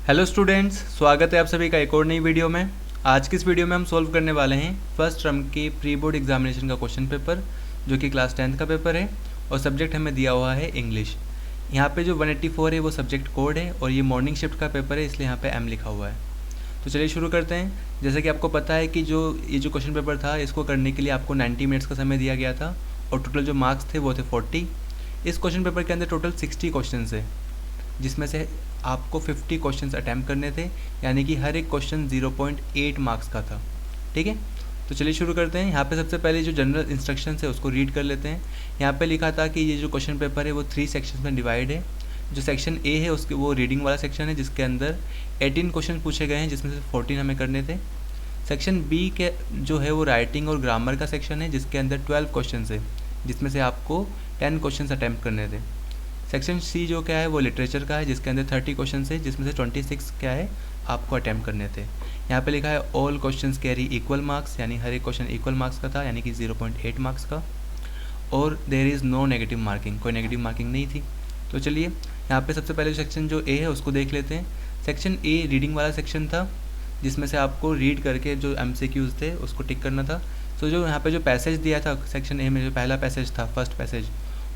Hello students, स्वागत है आप सभी का एक और नई वीडियो में। आज की इस वीडियो में हम सॉल्व करने वाले हैं फर्स्ट टर्म के प्री बोर्ड एग्जामिनेशन का क्वेश्चन पेपर, जो कि क्लास 10th का पेपर है और सब्जेक्ट हमें दिया हुआ है इंग्लिश। यहाँ पे जो 184 है वो सब्जेक्ट कोड है और ये मॉर्निंग शिफ्ट का पेपर है, इसलिए यहाँ पे एम लिखा हुआ है। तो चलिए शुरू करते हैं। जैसे कि आपको पता है कि ये जो क्वेश्चन पेपर था, इसको करने के लिए आपको 90 मिनट्स का समय दिया गया था और टोटल जो मार्क्स थे वो थे 40। इस क्वेश्चन पेपर के अंदर टोटल 60 क्वेश्चन है, जिसमें से आपको 50 क्वेश्चंस अटैम्प्ट करने थे, यानी कि हर एक क्वेश्चन 0.8 मार्क्स का था। ठीक है, तो चलिए शुरू करते हैं। यहाँ पे सबसे पहले जो जनरल इंस्ट्रक्शंस है उसको रीड कर लेते हैं। यहाँ पे लिखा था कि ये जो क्वेश्चन पेपर है वो 3 सेक्शंस में डिवाइड है। जो सेक्शन ए है उसके वो रीडिंग वाला सेक्शन है, जिसके अंदर 18 क्वेश्चन पूछे गए हैं, जिसमें से 14 हमें करने थे। सेक्शन बी के जो है वो राइटिंग और ग्रामर का सेक्शन है, जिसके अंदर 12 क्वेश्चन है, जिसमें से आपको 10 क्वेश्चन अटैम्प्ट करने थे। सेक्शन सी जो क्या है वो लिटरेचर का है, जिसके अंदर 30 क्वेश्चन है, जिसमें से 26 क्या है आपको अटैम्प्ट करने थे। यहाँ पे लिखा है all questions carry equal marks, यानी हर एक क्वेश्चन इक्वल मार्क्स का था, यानी कि 0.8 मार्क्स का। और there is no negative marking, कोई नेगेटिव मार्किंग नहीं थी। तो चलिए यहाँ पे सबसे पहले सेक्शन जो ए है उसको देख लेते हैं। सेक्शन ए रीडिंग वाला सेक्शन था, जिसमें से आपको रीड करके जो MCQs थे उसको टिक करना था। तो जो यहाँ पे जो पैसेज दिया था सेक्शन ए में, जो पहला पैसेज था, फर्स्ट पैसेज,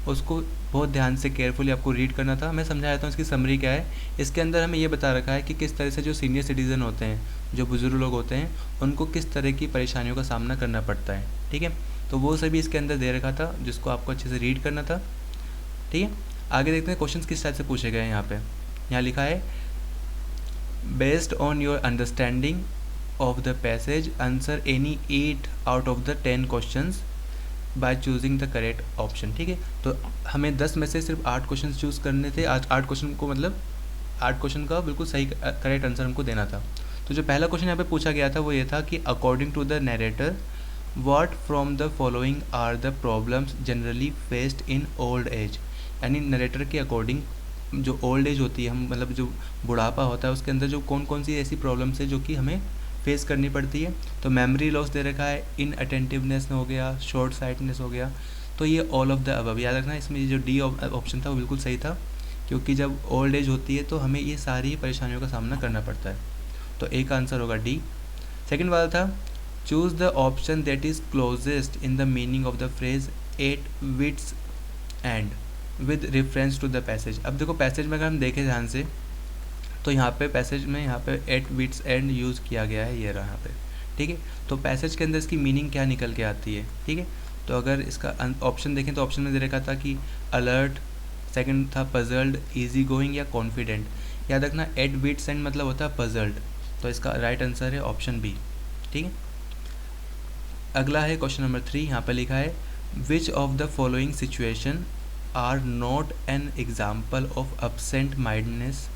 उसको बहुत ध्यान से केयरफुली आपको रीड करना था। मैं समझा देता हूँ इसकी समरी क्या है। इसके अंदर हमें ये बता रखा है कि किस तरह से जो सीनियर सिटीज़न होते हैं, जो बुजुर्ग लोग होते हैं, उनको किस तरह की परेशानियों का सामना करना पड़ता है। ठीक है, तो वो सभी इसके अंदर दे रखा था, जिसको आपको अच्छे से रीड करना था। ठीक है, आगे देखते हैं क्वेश्चन किस टाइप से पूछे गए हैं। यहाँ लिखा है based on your understanding of the passage answer any 8 out of the 10 questions by choosing the correct option. ठीक है, तो हमें 10 में से सिर्फ 8 क्वेश्चन चूज़ करने थे। आज 8 क्वेश्चन को मतलब 8 क्वेश्चन का बिल्कुल सही करेक्ट आंसर हमको देना था। तो जो पहला क्वेश्चन यहाँ पे पूछा गया था वो ये था कि according to the narrator what from the following are the problems generally faced in old age. यानी नरेटर के अकॉर्डिंग जो ओल्ड एज होती है, हम मतलब जो बुढ़ापा होता है, उसके अंदर जो कौन कौन सी ऐसी प्रॉब्लम्स है जो कि हमें फेस करनी पड़ती है। तो मेमोरी लॉस दे रखा है, इन अटेंटिवनेस हो गया, शॉर्ट साइटनेस हो गया। तो ये ऑल ऑफ द अबव याद रखना। इसमें जो डी ऑप्शन था वो बिल्कुल सही था, क्योंकि जब ओल्ड एज होती है तो हमें ये सारी परेशानियों का सामना करना पड़ता है। तो ए का आंसर होगा डी। सेकेंड वाला था choose the option that is closest in the meaning of the phrase at wit's end with reference to the passage. अब देखो पैसेज में अगर हम देखें ध्यान से, तो यहाँ पे पैसेज में यहाँ पे एट विट्स एंड यूज़ किया गया है, ये रहा यहाँ पे। ठीक है, तो पैसेज के अंदर इसकी मीनिंग क्या निकल के आती है। ठीक है, तो अगर इसका ऑप्शन देखें तो ऑप्शन में दे रखा था कि अलर्ट, सेकंड था पजल्ड, इजी गोइंग या कॉन्फिडेंट। याद रखना एट विट्स एंड मतलब होता है पजल्ड, तो इसका राइट आंसर है ऑप्शन बी। ठीक है, अगला है क्वेश्चन नंबर 3। यहाँ पर लिखा है which of the following situation are not an example of absent mindness,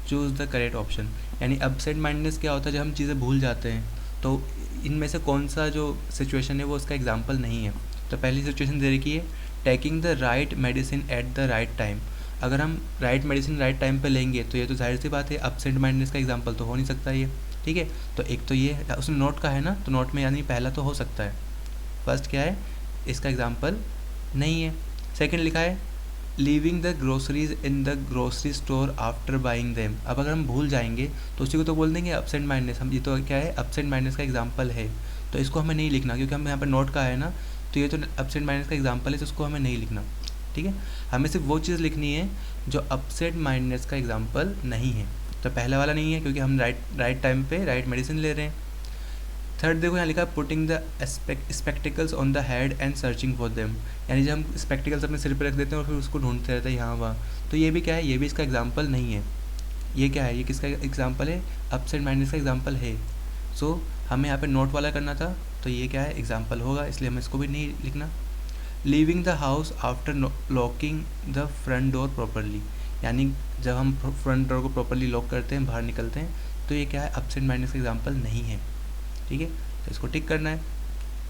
choose the correct option. यानी अपसेंट माइंडनेस क्या होता है, जब हम चीज़ें भूल जाते हैं, तो इनमें से कौन सा जो सिचुएशन है वो उसका एग्जाम्पल नहीं है। तो पहली सिचुएशन दे रखी है taking the right medicine at the right time. अगर हम राइट मेडिसिन राइट टाइम पे लेंगे तो ये तो जाहिर सी बात है अपसेंट माइंडनेस का एग्जाम्पल तो हो नहीं सकता ये। ठीक है, तो एक तो ये उसमें नोट का है ना, तो नोट में यानी पहला तो हो सकता है, फर्स्ट क्या है इसका एग्जाम्पल नहीं है। सेकेंड लिखा है leaving the groceries in the grocery store after buying them. अब अगर हम भूल जाएंगे तो उसी को तो बोल देंगे अपसेंट माइंडनेस। हम ये तो क्या है अपसेंट माइंडनेस का एग्जाम्पल है, तो इसको हमें नहीं लिखना, क्योंकि हम यहाँ पर नोट का है ना, तो ये तो अपसेंट माइंडनेस का एग्जाम्पल है, तो उसको हमें नहीं लिखना। ठीक है, हमें सिर्फ वो चीज़ लिखनी है जो अपसेंट माइंडनेस का एग्जाम्पल नहीं है। तो पहला वाला नहीं है, क्योंकि हम राइट टाइम पे राइट मेडिसिन ले रहे हैं। थर्ड देखो यहाँ लिखा है putting the spectacles on the head and searching for them. यानी जब हम स्पेक्टिकल्स अपने सिर पे रख देते हैं और फिर उसको ढूंढते रहते हैं यहाँ वहाँ, तो ये भी क्या है, ये भी इसका एग्जाम्पल नहीं है। ये क्या है, ये किसका एग्जाम्पल है, अपसेंट माइंडनेस का एग्जाम्पल है। सो हमें यहाँ पे नोट वाला करना था, तो ये क्या है एग्जाम्पल होगा, इसलिए हमें इसको भी नहीं लिखना। Leaving the house after locking the front door properly. यानी जब हम फ्रंट डोर को प्रॉपरली लॉक करते हैं, बाहर निकलते हैं, तो ये क्या है अपसेंट माइंडनेस का एग्जाम्पल नहीं है। ठीक है, तो इसको टिक करना है।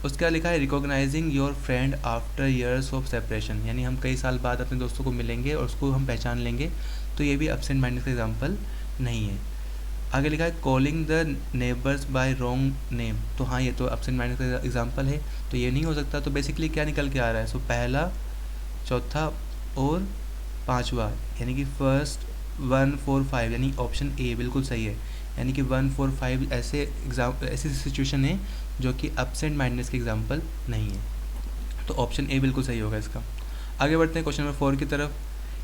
उसके बाद लिखा है recognising your friend after years of separation. यानी हम कई साल बाद अपने दोस्तों को मिलेंगे और उसको हम पहचान लेंगे, तो ये भी अपसेंट माइंडनेस का एग्जाम्पल नहीं है। आगे लिखा है calling the neighbours by wrong name. तो हाँ, ये तो अपसेंट माइंडनेस का एग्जाम्पल है, तो ये नहीं हो सकता। तो बेसिकली क्या निकल के आ रहा है, सो पहला, चौथा और पाँचवा, यानी कि फर्स्ट, 145 यानी ऑप्शन ए बिल्कुल सही है। यानी कि 145 ऐसी सिचुएशन है जो कि एब्सेंट माइंडनेस की एग्जाम्पल नहीं है, तो ऑप्शन ए बिल्कुल सही होगा इसका। आगे बढ़ते हैं क्वेश्चन नंबर 4 की तरफ।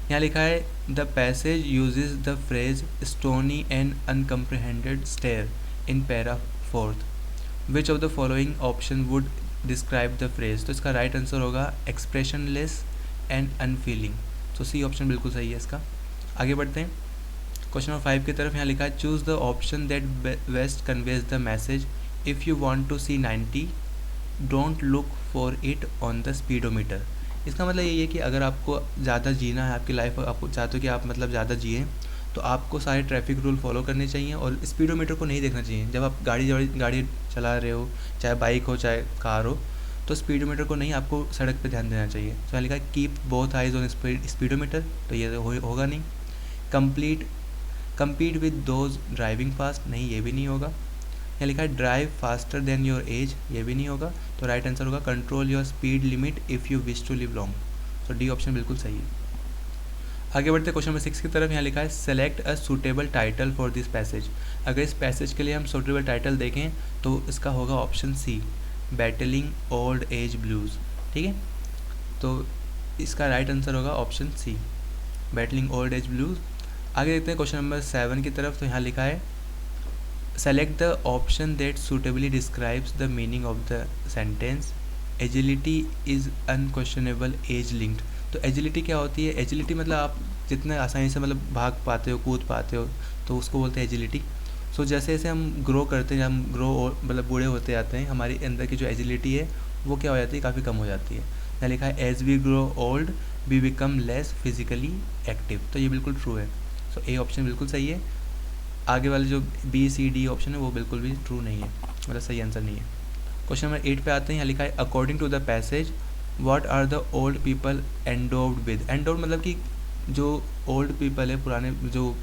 यहाँ लिखा है the passage uses the phrase stony and uncomprehended stare in para 4th। Which of the following option would describe the phrase. तो इसका राइट आंसर होगा एक्सप्रेशनलेस एंड अनफीलिंग। तो सी ऑप्शन बिल्कुल सही है इसका। आगे बढ़ते हैं क्वेश्चन नंबर 5 की तरफ। यहाँ लिखा है choose the option that best conveys the message if you want to see 90 don't look for it on the speedometer. इसका मतलब यही है कि अगर आपको ज़्यादा जीना है, आपकी लाइफ आपको चाहते हो कि आप मतलब ज़्यादा जिए, तो आपको सारे ट्रैफिक रूल फॉलो करने चाहिए और स्पीडोमीटर को नहीं देखना चाहिए। जब आप गाड़ी चला रहे हो, चाहे बाइक हो चाहे कार हो, तो स्पीडोमीटर को नहीं, आपको सड़क पे ध्यान देना चाहिए। तो लिखा है keep both eyes on speedometer, तो ये होगा नहीं। Compete with those driving fast, नहीं ये भी नहीं होगा। यहाँ लिखा है drive faster than your age, ये भी नहीं होगा। तो राइट आंसर होगा control your speed limit if you wish to live long. तो डी ऑप्शन बिल्कुल सही है। आगे बढ़ते क्वेश्चन नंबर 6 की तरफ। यहाँ लिखा है select a suitable title for this passage. अगर इस पैसेज के लिए हम सूटेबल टाइटल देखें तो इसका होगा option C, battling old age blues. ठीक है, तो इसका राइट आंसर होगा option C, battling old age blues. आगे देखते हैं क्वेश्चन नंबर 7 की तरफ। तो यहाँ लिखा है select the option that suitably describes the meaning of the sentence agility is unquestionable age linked. तो एजिलिटी क्या होती है? एजिलिटी मतलब आप जितने आसानी से मतलब भाग पाते हो, कूद पाते हो, तो उसको बोलते हैं एजिलिटी। सो जैसे जैसे हम ग्रो करते हैं, हम मतलब बूढ़े होते जाते हैं, हमारी अंदर की जो एजिलिटी है वो क्या हो जाती है, काफ़ी कम हो जाती है। यहाँ लिखा है as we grow old we become less physically active. तो ये बिल्कुल ट्रू है। सो ए ऑप्शन बिल्कुल सही है। आगे वाले जो बी सी डी ऑप्शन है वो बिल्कुल भी ट्रू नहीं है, मतलब सही आंसर नहीं है। क्वेश्चन नंबर 8 पे आते हैं। यहाँ लिखा है according to the passage what are the old people endowed with. Endowed मतलब कि जो ओल्ड पीपल है, पुराने जो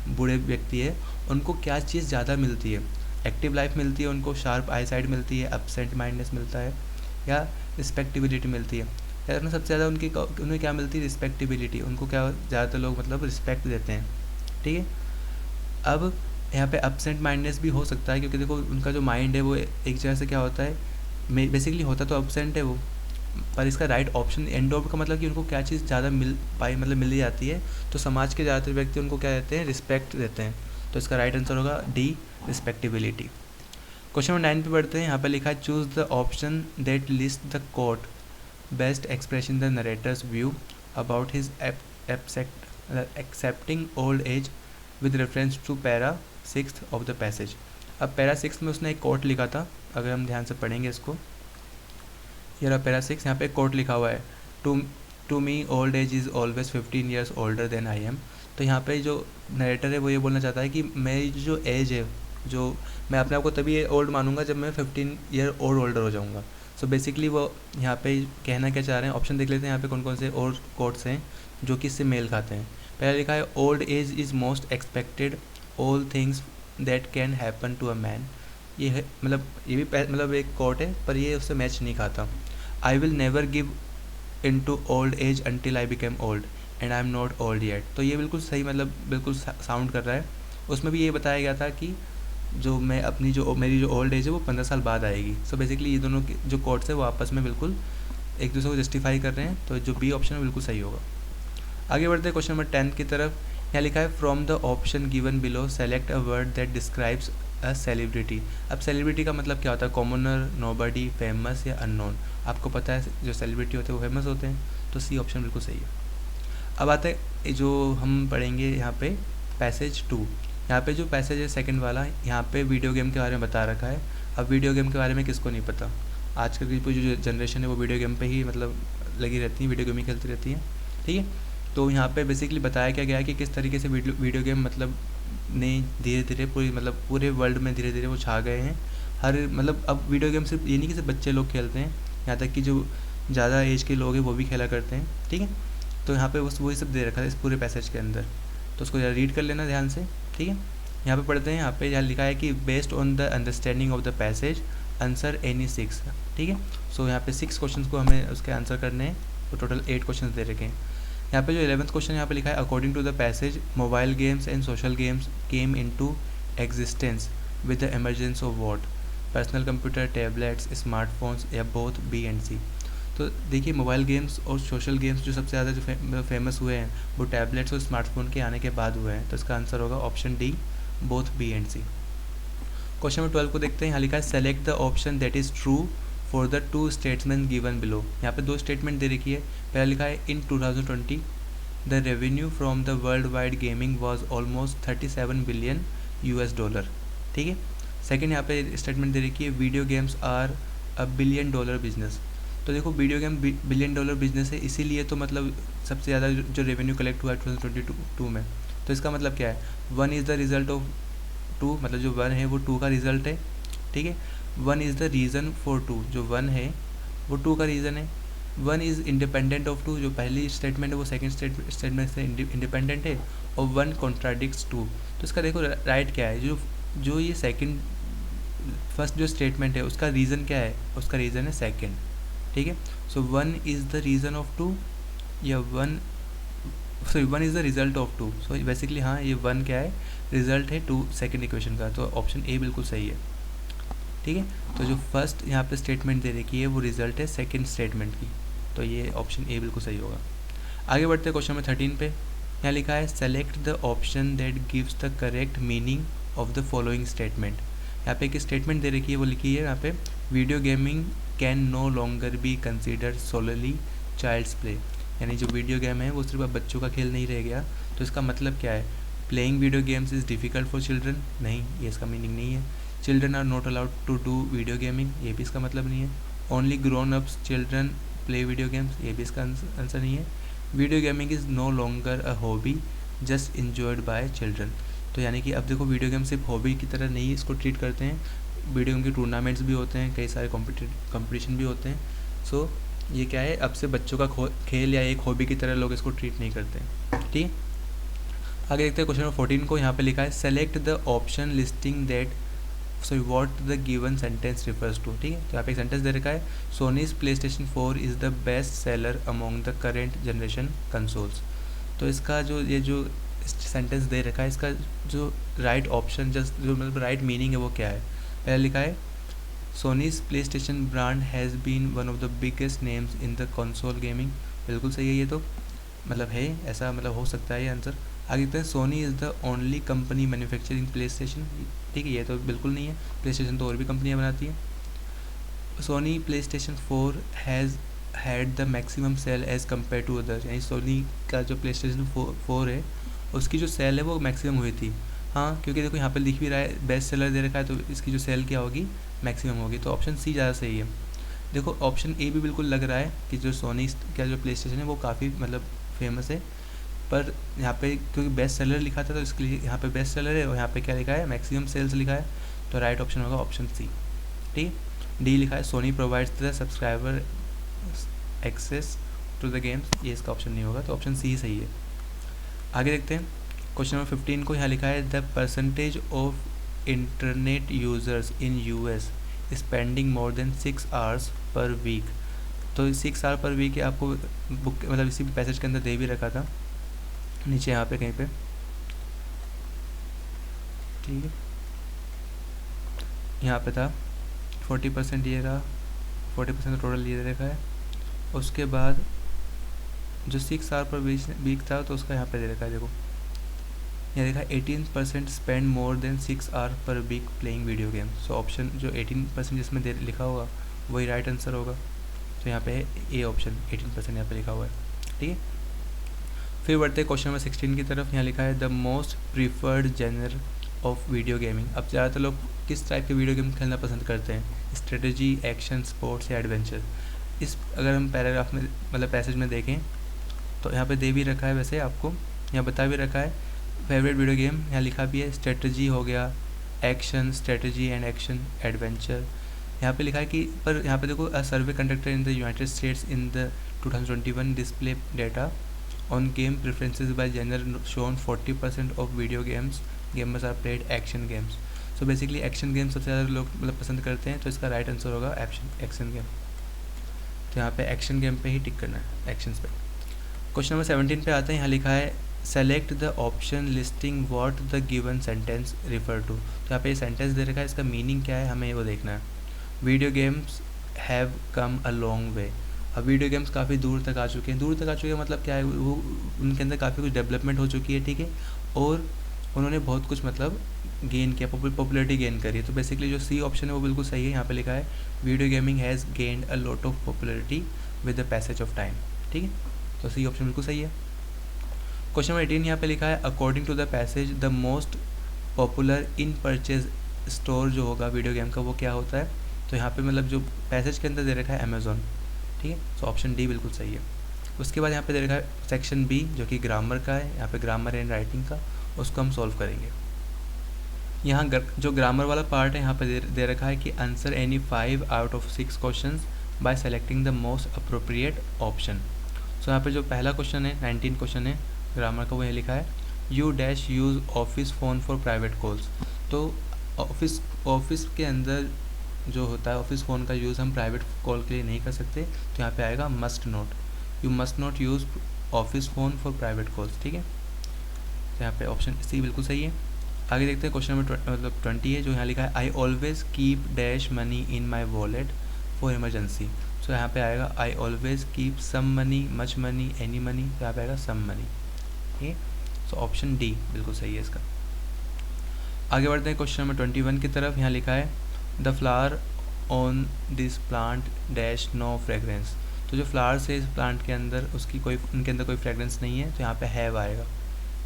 बूढ़े व्यक्ति है, उनको क्या चीज़ ज़्यादा मिलती है? एक्टिव लाइफ मिलती है उनको, शार्प आई साइड मिलती है, एब्सेंट माइंडनेस मिलता है, या रिस्पेक्टिबिलिटी मिलती है। या सबसे ज़्यादा उन्हें क्या मिलती है? रिस्पेक्टिबिलिटी। उनको क्या ज़्यादातर लोग मतलब रिस्पेक्ट देते हैं। ठीक है, अब यहाँ पे एब्सेंट माइंडनेस भी हो सकता है, क्योंकि देखो उनका जो माइंड है वो एक जगह से क्या होता है, बेसिकली होता तो एब्सेंट है वो, पर इसका राइट ऑप्शन एंडोव्ड का मतलब कि उनको क्या चीज़ ज़्यादा मिल जाती है, तो समाज के ज़्यादातर व्यक्ति उनको क्या देते हैं? रिस्पेक्ट देते हैं। तो इसका राइट आंसर होगा डी, रिस्पेक्टिबिलिटी। क्वेश्चन नंबर 9 पे बढ़ते हैं। यहाँ पे लिखा है choose the option that list the quote best expression the narrator's view about his accepting old age with reference to para 6 of the passage. अब पैरा 6 में उसने एक कोट लिखा था, अगर हम ध्यान से पढ़ेंगे इसको, ये रहा पैरा 6। यहाँ पे एक कोट लिखा हुआ है, to me old age is always 15 years older than I am. तो यहाँ पे जो नरेटर है वो ये बोलना चाहता है कि मेरी जो एज है, जो मैं अपने आप को तभी ओल्ड मानूंगा जब मैं 15 ईयर और ओल्डर हो जाऊँगा। सो बेसिकली वो यहाँ पे कहना क्या चाह रहे हैं, ऑप्शन देख लेते हैं यहाँ पे कौन कौन से और कोट्स हैं जो कि इससे मेल खाते हैं। पहला लिखा है old age is most expected all things that can happen to a man. ये है मतलब ये भी मतलब एक कोट है, पर ये उससे मैच नहीं खाता। I will never give in to old age until I became old and I am not old yet. तो ये बिल्कुल सही मतलब बिल्कुल साउंड कर रहा है। उसमें भी ये बताया गया था कि जो मैं अपनी जो मेरी जो ओल्ड एज है वो 15 साल बाद आएगी। सो बेसिकली ये दोनों जो कोट्स है वो आपस में बिल्कुल एक दूसरे को जस्टिफाई कर रहे हैं, तो जो बी ऑप्शन है बिल्कुल सही होगा। आगे बढ़ते हैं क्वेश्चन नंबर 10 की तरफ। यहाँ लिखा है from the option given below select a word that describes a celebrity. अब सेलिब्रिटी का मतलब क्या होता है? कॉमनर, नोबडी, फेमस या अननोन। आपको पता है जो सेलिब्रिटी होते हैं वो फेमस होते हैं, तो सी ऑप्शन बिल्कुल सही है। अब आते हैं जो हम पढ़ेंगे यहाँ पे पैसेज 2। यहाँ पे जो पैसेज है सेकंड वाला, यहाँ पे वीडियो गेम के बारे में बता रखा है। अब वीडियो गेम के बारे में किसको नहीं पता? आजकल की जो जनरेशन है वो वीडियो गेम पे ही मतलब लगी रहती है, वीडियो गेम ही खेलती रहती है। ठीक है, तो यहाँ पे बेसिकली बताया क्या गया है कि किस तरीके से वीडियो गेम मतलब ने धीरे धीरे पूरे वर्ल्ड में धीरे धीरे वो छा गए हैं। हर मतलब अब वीडियो गेम सिर्फ ये नहीं कि सिर्फ बच्चे लोग खेलते हैं, यहाँ तक कि जो ज़्यादा एज के लोग हैं वो भी खेला करते हैं। ठीक है, तो यहाँ पे वही सब दे रखा है इस पूरे पैसेज के अंदर, तो उसको रीड कर लेना ध्यान से। ठीक है, यहाँ पे पढ़ते हैं। यहाँ लिखा है कि based on the understanding of the passage answer any 6। ठीक है, सो यहाँ पे 6 क्वेश्चन को हमें उसके आंसर करने हैं, तो टोटल 8 क्वेश्चन दे रखे हैं। यहाँ पे जो 11th क्वेश्चन यहाँ पे लिखा है, according to the passage mobile games and social games came into existence with the emergence of what, personal computer, tablets, smartphones या बोथ, बी एंड सी। तो देखिए मोबाइल गेम्स और सोशल गेम्स जो सबसे ज़्यादा जो फेमस हुए हैं वो टैबलेट्स और स्मार्टफोन के आने के बाद हुए हैं, तो इसका आंसर होगा option D, both B and C. Question number 12 को देखते हैं। यहाँ लिखा है select the option that is true for the two statement given below. यहाँ पे दो स्टेटमेंट दे रखी है। पहला लिखा है इन 2020 the revenue from the world wide gaming was almost 37 billion $, ठीक है। सेकेंड यहाँ पे स्टेटमेंट दे रखी है video games are $1 billion business. तो देखो वीडियो गेम $1 बिलियन बिजनेस है, इसीलिए तो मतलब सबसे ज़्यादा जो रेवेन्यू कलेक्ट हुआ है 2022 में। तो इसका मतलब क्या है, 1 इज़ द रिजल्ट ऑफ 2, मतलब जो 1 है वो 2 का रिजल्ट है, ठीक है। 1 इज़ द रीज़न फॉर 2, जो 1 है वो 2 का रीज़न है। 1 इज़ इंडिपेंडेंट ऑफ 2, जो पहली स्टेटमेंट है वो सेकंड स्टेटमेंट से इंडिपेंडेंट है, और 1 कॉन्ट्राडिक्ट्स 2। तो इसका देखो राइट क्या है, जो ये सेकंड फर्स्ट जो स्टेटमेंट है उसका रीज़न क्या है, उसका रीज़न है सेकंड, ठीक है। सो 1 इज़ द रीज़न ऑफ 2 या 1 is the result of 2। So basically हाँ, ये 1 क्या है, रिजल्ट है 2 सेकंड इक्वेशन का, तो ऑप्शन ए बिल्कुल सही है, ठीक है। तो जो फर्स्ट यहाँ पे स्टेटमेंट दे रखी है वो रिजल्ट है सेकंड स्टेटमेंट की, तो ये ऑप्शन ए बिल्कुल सही होगा। आगे बढ़ते हैं क्वेश्चन नंबर 13 पे। यहाँ लिखा है select the option that gives the correct meaning of the following statement. यहाँ पे एक स्टेटमेंट दे रखी है, वो लिखी है यहाँ पे video gaming can no longer be considered solely child's play, यानी जो वीडियो गेम है वो सिर्फ अब बच्चों का खेल नहीं रह गया। तो इसका मतलब क्या है, playing video games is difficult for children, नहीं, ये इसका मीनिंग नहीं है। Children are not allowed to do video gaming, ये भी इसका मतलब नहीं है। Only grown ups children play video games, ये भी इसका आंसर नहीं है। Video gaming is no longer a hobby just enjoyed by children. तो यानी कि अब देखो वीडियो गेम सिर्फ हॉबी की तरह नहीं इसको ट्रीट करते हैं, वीडियो गेम के टूर्नामेंट्स भी होते हैं, कई सारे कॉम्पिटिशन भी होते हैं। सो ये क्या है, अब से बच्चों का खेल या एक हॉबी की तरह लोग इसको ट्रीट नहीं करते हैं, ठीक। आगे देखते हैं क्वेश्चन नंबर 14 को। यहाँ पे लिखा है select the option listing that what the given sentence refers to, ठीक है। तो यहाँ पे एक सेंटेंस दे रखा है Sony's PlayStation 4 is the best seller among the current generation consoles. तो इसका ये जो सेंटेंस दे रखा है, इसका जो राइट ऑप्शन जो मतलब राइट मीनिंग है वो क्या है। पहले लिखा है Sony's PlayStation brand has been one of the biggest names in the console gaming, बिल्कुल सही है ये तो, मतलब है ऐसा, मतलब हो सकता है ये आंसर। आगे देखते हैं Sony is the only company manufacturing PlayStation, ठीक है, ये तो बिल्कुल नहीं है, PlayStation तो और भी कंपनियाँ बनाती हैं। Sony PlayStation 4 has had the maximum sale as compare to other, यानी सोनी का जो PlayStation 4 है उसकी जो सेल है वो मैक्सिमम हुई थी। हाँ, क्योंकि देखो यहाँ पे लिख भी रहा है बेस्ट सेलर दे रखा है, तो इसकी जो सेल क्या होगी, मैक्सिमम होगी, तो ऑप्शन सी ज़्यादा सही है। देखो ऑप्शन ए भी बिल्कुल लग रहा है कि जो सोनी का जो PlayStation है वो काफ़ी मतलब फेमस है, पर यहाँ पे क्योंकि बेस्ट सेलर लिखा था तो इसके लिए यहाँ पे बेस्ट सेलर है, और यहाँ पे क्या लिखा है, मैक्सिमम सेल्स लिखा है, तो राइट ऑप्शन होगा ऑप्शन सी, ठीक। डी लिखा है Sony provides the subscriber access to the games, ये इसका ऑप्शन नहीं होगा, तो ऑप्शन सी सही है। आगे देखते हैं क्वेश्चन नंबर 15 को। यहाँ लिखा है the percentage of internet users in US spending more than 6 hours per week. तो 6 आवर पर वीक आपको बुक मतलब इसी पैसेज के अंदर दे भी रखा था नीचे यहाँ पे कहीं पे, ठीक है, यहाँ पे था 40% ये रहा, 40% टोटल ये दे रखा है। उसके बाद जो 6 आवर पर वीक था तो उसका यहाँ पे दे रखा है, देखो यहाँ देखा 18% spend more than 6 hour per week playing video game. So option जो 18% जिसमें लिखा होगा वही राइट आंसर होगा, तो यहाँ पे है ए ऑप्शन, 18% यहाँ पे लिखा हुआ है, ठीक है। फिर बढ़ते हैं क्वेश्चन नंबर 16 की तरफ। यहाँ लिखा है the most preferred genre of video gaming. अब ज़्यादातर लोग किस टाइप के वीडियो गेम खेलना पसंद करते हैं, स्ट्रेटजी, एक्शन, स्पोर्ट्स या एडवेंचर। इस अगर हम पैराग्राफ में मतलब पैसेज में देखें तो यहाँ पे दे भी रखा है, वैसे आपको यहाँ बता भी रखा है फेवरेट वीडियो गेम, यहाँ लिखा भी है स्ट्रेटजी हो गया, action, strategy and action, adventure. यहाँ पे लिखा है कि पर यहाँ पे देखो survey conducted in the United States in the 2021 display data on game preferences by genre shown 40% of video gamers are played action games. So basically action game सबसे ज़्यादा लोग मतलब पसंद करते हैं, तो इसका राइट आंसर होगा एक्शन गेम। तो यहाँ पे एक्शन गेम पे ही टिक करना है, एक्शंस पे। क्वेश्चन नंबर 17 पे आते हैं। यहाँ लिखा है select the option listing what the given sentence refer to. तो यहाँ पे ये सेंटेंस दे रखा है, इसका मीनिंग क्या है हमें वो देखना है। Video games have come a long way. अब वीडियो गेम्स काफ़ी दूर तक आ चुके हैं। दूर तक आ चुके हैं मतलब क्या है, वो उनके अंदर काफ़ी कुछ डेवलपमेंट हो चुकी है, ठीक है, और उन्होंने बहुत कुछ मतलब गेन किया, पॉपुलरिटी गेन करी है। तो बेसिकली जो सी ऑप्शन है वो बिल्कुल सही है। यहाँ पे लिखा है video gaming has gained a lot of popularity with the passage of time, ठीक है, तो सी ऑप्शन बिल्कुल सही है। क्वेश्चन नंबर 18 यहाँ पे लिखा है according to the passage the most popular in purchase store जो होगा वीडियो गेम का वो क्या होता है। तो यहाँ पे मतलब जो पैसेज के अंदर दे रखा है अमेज़ॉन, ठीक है, तो ऑप्शन डी बिल्कुल सही है। उसके बाद यहाँ पे दे रखा है सेक्शन बी जो कि ग्रामर का है, यहाँ पे ग्रामर एंड राइटिंग का, उसको हम सॉल्व करेंगे। यहाँ जो ग्रामर वाला पार्ट है यहाँ पे दे रखा है कि answer any 5 out of 6 questions by selecting the most appropriate option. So यहाँ पे जो पहला क्वेश्चन है 19 क्वेश्चन है ग्रामर का, वो ये लिखा है you dash use office phone for private calls. तो ऑफिस के अंदर जो होता है ऑफिस फ़ोन का यूज़ हम प्राइवेट कॉल के लिए नहीं कर सकते, तो यहाँ पे आएगा must not, you must not use office phone for private calls, ठीक है, तो यहाँ पे ऑप्शन सी बिल्कुल सही है। आगे देखते हैं क्वेश्चन नंबर मतलब 20 है जो यहाँ लिखा है I always keep dash money in my wallet for emergency. So यहाँ पे आएगा I always keep some money, much money, any money, तो यहाँ पे आएगा सम मनी, ठीक है, सो ऑप्शन डी बिल्कुल सही है इसका। आगे बढ़ते हैं क्वेश्चन नंबर 21 की तरफ। यहाँ लिखा है the flower on this plant dash no fragrance. तो जो फ्लावर्स है इस प्लांट के अंदर उसकी कोई उनके अंदर कोई फ्रेगरेंस नहीं है, तो यहाँ पे हैव आएगा,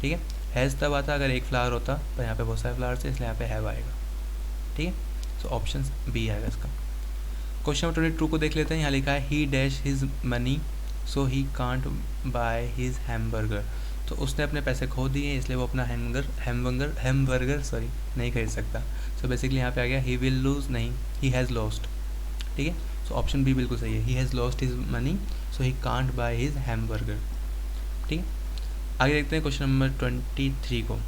ठीक है। हैज़ तब आता अगर एक फ्लावर होता, पर यहाँ पे बहुत सारे फ्लावर्स है इसलिए यहाँ पे हैव आएगा, ठीक है, सो ऑप्शन बी आएगा इसका। क्वेश्चन नंबर 22 को देख लेते हैं। यहाँ लिखा है ही dash his money so he can't by his hamburger. तो उसने अपने पैसे खो दिए इसलिए वो अपना हैमबर्गर नहीं खरीद सकता। सो बेसिकली यहाँ पे आ गया ही विल लूज, नहीं ही हैज़ लॉस्ट, ठीक है, सो ऑप्शन बी बिल्कुल सही है, he has lost his money so he can't by his hamburger, ठीक है। आगे देखते हैं क्वेश्चन नंबर 23 को।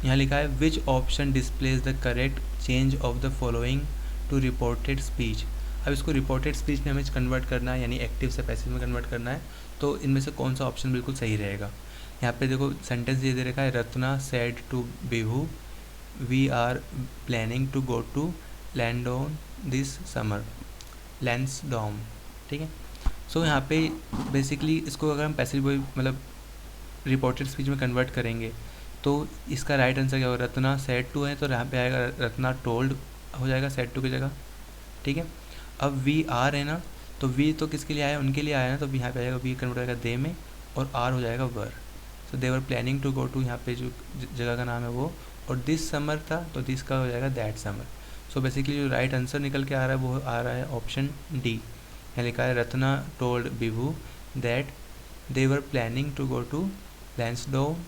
यहाँ लिखा है which option displays the correct change of the following to reported speech. अब इसको रिपोर्टेड स्पीच में हमें कन्वर्ट करना है, यानी एक्टिव से पैसिव में कन्वर्ट करना है, तो इनमें से कौन सा ऑप्शन बिल्कुल सही रहेगा। यहाँ पे देखो सेंटेंस ये दे रखा है Ratna said to Bihu we are planning to go to Lansdowne this summer, Lansdowne, ठीक है। सो यहाँ पे बेसिकली इसको अगर हम पैसिव मतलब रिपोर्टेड स्पीच में कन्वर्ट करेंगे तो इसका राइट आंसर क्या होगा, रत्ना सेड टू है तो यहाँ पे आएगा रत्ना टोल्ड हो जाएगा सेड टू की जगह, ठीक है। अब वी आर है ना, तो वी तो किसके लिए आया, उनके लिए आया ना, तो यहाँ पे आएगा वी कन्वर्ट हो जाएगा दे में, और आर हो जाएगा were. So they were planning to go to, यहाँ पे जो जगह का नाम है वो, और दिस समर था तो दिस का हो जाएगा दैट समर। सो बेसिकली जो राइट आंसर निकल के आ रहा है वो आ रहा है ऑप्शन डी। यहाँ लिखा है Ratna told Bihu that they were planning to go to Lansdowne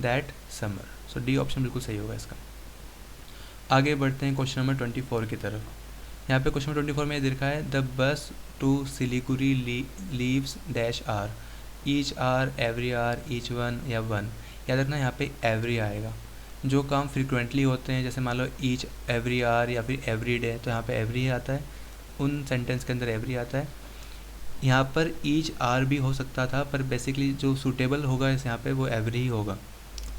that summer. So D option बिल्कुल सही होगा इसका। आगे बढ़ते हैं क्वेश्चन नंबर 24 की तरफ। यहाँ पे क्वेश्चन नंबर 24 में लिखा है the bus to Siliguri leaves dash hour, each hour, every hour, each one या वन। याद रखना यहाँ पे एवरी आएगा। जो काम फ्रिक्वेंटली होते हैं जैसे मान लो ईच एवरी आर या फिर एवरी डे, तो यहाँ पे एवरी ही आता है, उन सेंटेंस के अंदर एवरी आता है। यहाँ पर ईच आर भी हो सकता था, पर बेसिकली जो सूटेबल होगा इस यहाँ पे वो एवरी ही होगा।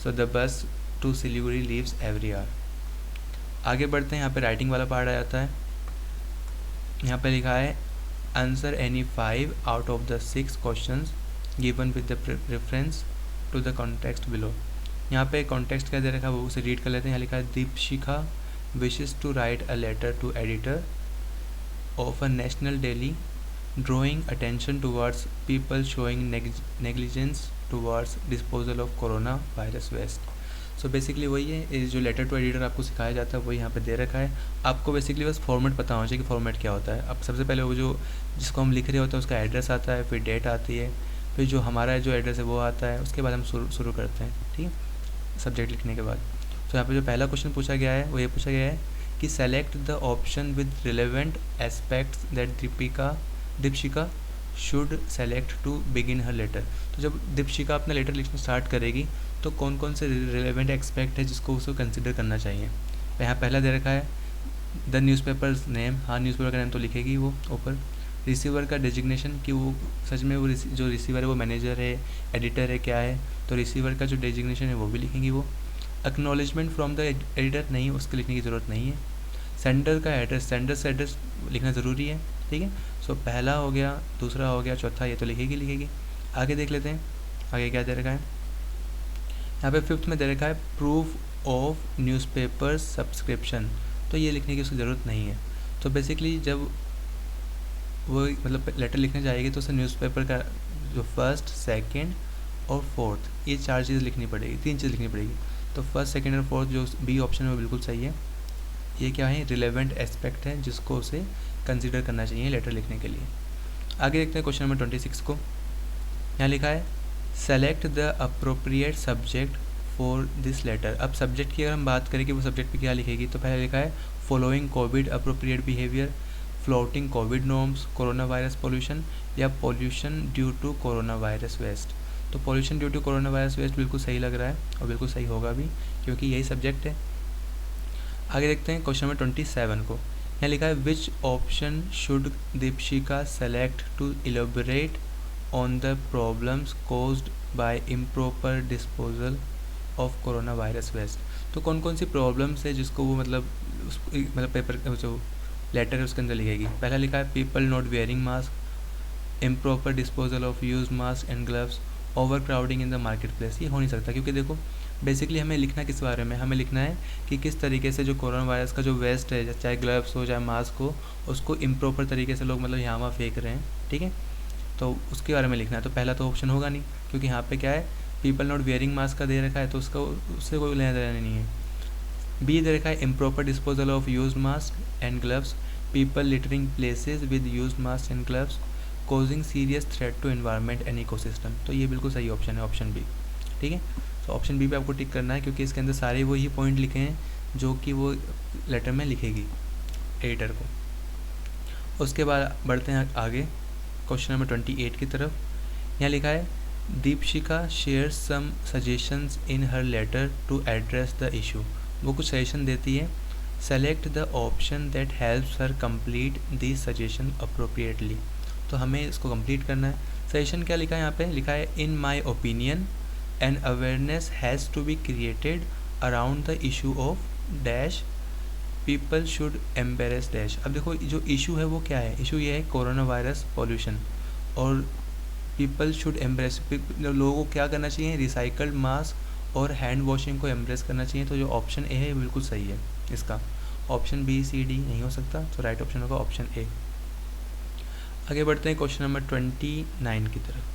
So the bus to Siliguri leaves every hour. आगे बढ़ते हैं, यहाँ पे राइटिंग वाला पार्ट आ जाता है। यहाँ पे लिखा है answer any 5 out of the 6 questions given with the reference to the context below. यहाँ पे कॉन्टेक्स्ट क्या दे रखा है वो उसे रीड कर लेते हैं। यहाँ लिखा है Deepshikha wishes to write a letter to editor of a national daily drawing attention towards people showing negligence towards disposal of corona virus waste। So basically वही है, ये जो लेटर टू एडिटर आपको सिखाया जाता है वही यहाँ पे दे रखा है। आपको बेसिकली बस फॉर्मेट पता होना चाहिए कि फॉर्मेट क्या होता है। अब सबसे पहले वो जो जिसको हम लिख रहे होते हैं उसका एड्रेस आता है, फिर डेट आती है, फिर जो हमारा जो एड्रेस है वो आता है, उसके बाद हम शुरू करते हैं, ठीक है, सब्जेक्ट लिखने के बाद। तो यहाँ पे जो पहला क्वेश्चन पूछा गया है वो ये पूछा गया है कि select the option with relevant aspects that Deepshika should select to begin her letter. तो जब दीपशिका अपना लेटर लिखना स्टार्ट करेगी तो कौन कौन से रिलेवेंट एस्पेक्ट है जिसको उसको कंसिडर करना चाहिए। यहाँ पहला दे रखा है द न्यूज़पेपर्स नेम, हाँ न्यूज़पेपर का नेम तो लिखेगी वो ऊपर। रिसीवर का डेजिग्नेशन कि वो सच में वो जो रिसीवर है वो मैनेजर है, एडिटर है, क्या है, तो रिसीवर का जो डेजिग्नेशन है वो भी लिखेंगी वो। एक्नॉलेजमेंट फ्रॉम द एडिटर नहीं, उसके लिखने की ज़रूरत नहीं है। सेंडर का एड्रेस, सेंडर से एड्रेस लिखना ज़रूरी है, ठीक है। सो पहला हो गया, दूसरा हो गया, चौथा ये तो लिखेगी। आगे देख लेते हैं आगे क्या दे रखा है। यहाँ पे 5th में दे रखा है प्रूफ ऑफ न्यूज़पेपर सब्सक्रिप्शन, तो ये लिखने की उसकी ज़रूरत नहीं है। तो बेसिकली जब वो मतलब लेटर लिखने जाएगी तो उसे न्यूज़पेपर का जो फर्स्ट, सेकंड और फोर्थ, ये 4 चीज़ लिखनी पड़ेगी, 3 चीज़ लिखनी पड़ेगी। तो फर्स्ट, सेकंड और फोर्थ जो बी ऑप्शन है वो बिल्कुल सही है। ये क्या है, रिलेवेंट एस्पेक्ट है जिसको उसे कंसीडर करना चाहिए लेटर लिखने के लिए। आगे देखते हैं क्वेश्चन नंबर 26 को। यहाँ लिखा है select the appropriate subject for this letter. अब सब्जेक्ट की अगर हम बात करें कि वो सब्जेक्ट पे क्या लिखेगी, तो पहले लिखा है following covid appropriate behaviour, floating covid norms, corona virus pollution या pollution due to corona virus waste. तो pollution due to corona virus waste बिल्कुल सही लग रहा है और बिल्कुल सही होगा भी, क्योंकि यही सब्जेक्ट है। आगे देखते हैं क्वेश्चन नंबर 27 को। यहाँ लिखा है which option should Deepshika select to elaborate on the problems caused by improper disposal of corona virus waste. तो कौन कौन सी प्रॉब्लम्स है जिसको वो मतलब पेपर जो लेटर है उसके अंदर लिखेगी। पहला लिखा है people not wearing mask, improper disposal of use mask and gloves, over crowding in the market place. ये हो नहीं सकता, क्योंकि देखो बेसिकली हमें लिखना किस बारे में, हमें लिखना है कि किस तरीके से जो कोरोना वायरस का जो वेस्ट है, चाहे ग्लव्स हो चाहे मास्क हो, उसको इम्प्रॉपर तरीके से लोग मतलब यहाँ वहाँ फेंक रहे हैं, ठीक है, तो उसके बारे में लिखना है। तो पहला तो ऑप्शन होगा नहीं, क्योंकि यहाँ पे क्या है पीपल नॉट वेयरिंग मास्क का दे रखा है, तो उसका उससे कोई लेना देना नहीं है। बी दे रखा है improper disposal of use mask and gloves, people littering places with use mask and gloves, causing serious threat to environment and ecosystem. तो ये बिल्कुल सही ऑप्शन है, ऑप्शन बी, ठीक है। तो ऑप्शन बी पे आपको टिक करना है, क्योंकि इसके अंदर सारे वही पॉइंट लिखे हैं जो कि वो लेटर में लिखेगी एडिटर को। उसके बाद बढ़ते हैं आगे क्वेश्चन नंबर 28 की तरफ। यहाँ लिखा है Deepshika share some suggestions in her letter to address the issue. वो कुछ सजेशन देती है। Select the option that helps her complete this suggestion appropriately. तो हमें इसको कंप्लीट करना है। सजेशन क्या लिखा है यहाँ पे, लिखा है in my opinion an awareness has to be created around the issue of dash, people should embrace dash. अब देखो जो इशू है वो क्या है, इशू ये है कोरोना वायरस पॉल्यूशन, और पीपल शुड एम्ब्रेस, लोगों को क्या करना चाहिए, रिसाइकल्ड मास्क और हैंड वॉशिंग को एम्ब्रेस करना चाहिए। तो जो ऑप्शन ए है बिल्कुल सही है इसका, ऑप्शन बी सी डी नहीं हो सकता, तो राइट ऑप्शन होगा ऑप्शन ए। आगे बढ़ते हैं क्वेश्चन नंबर 29 की तरफ।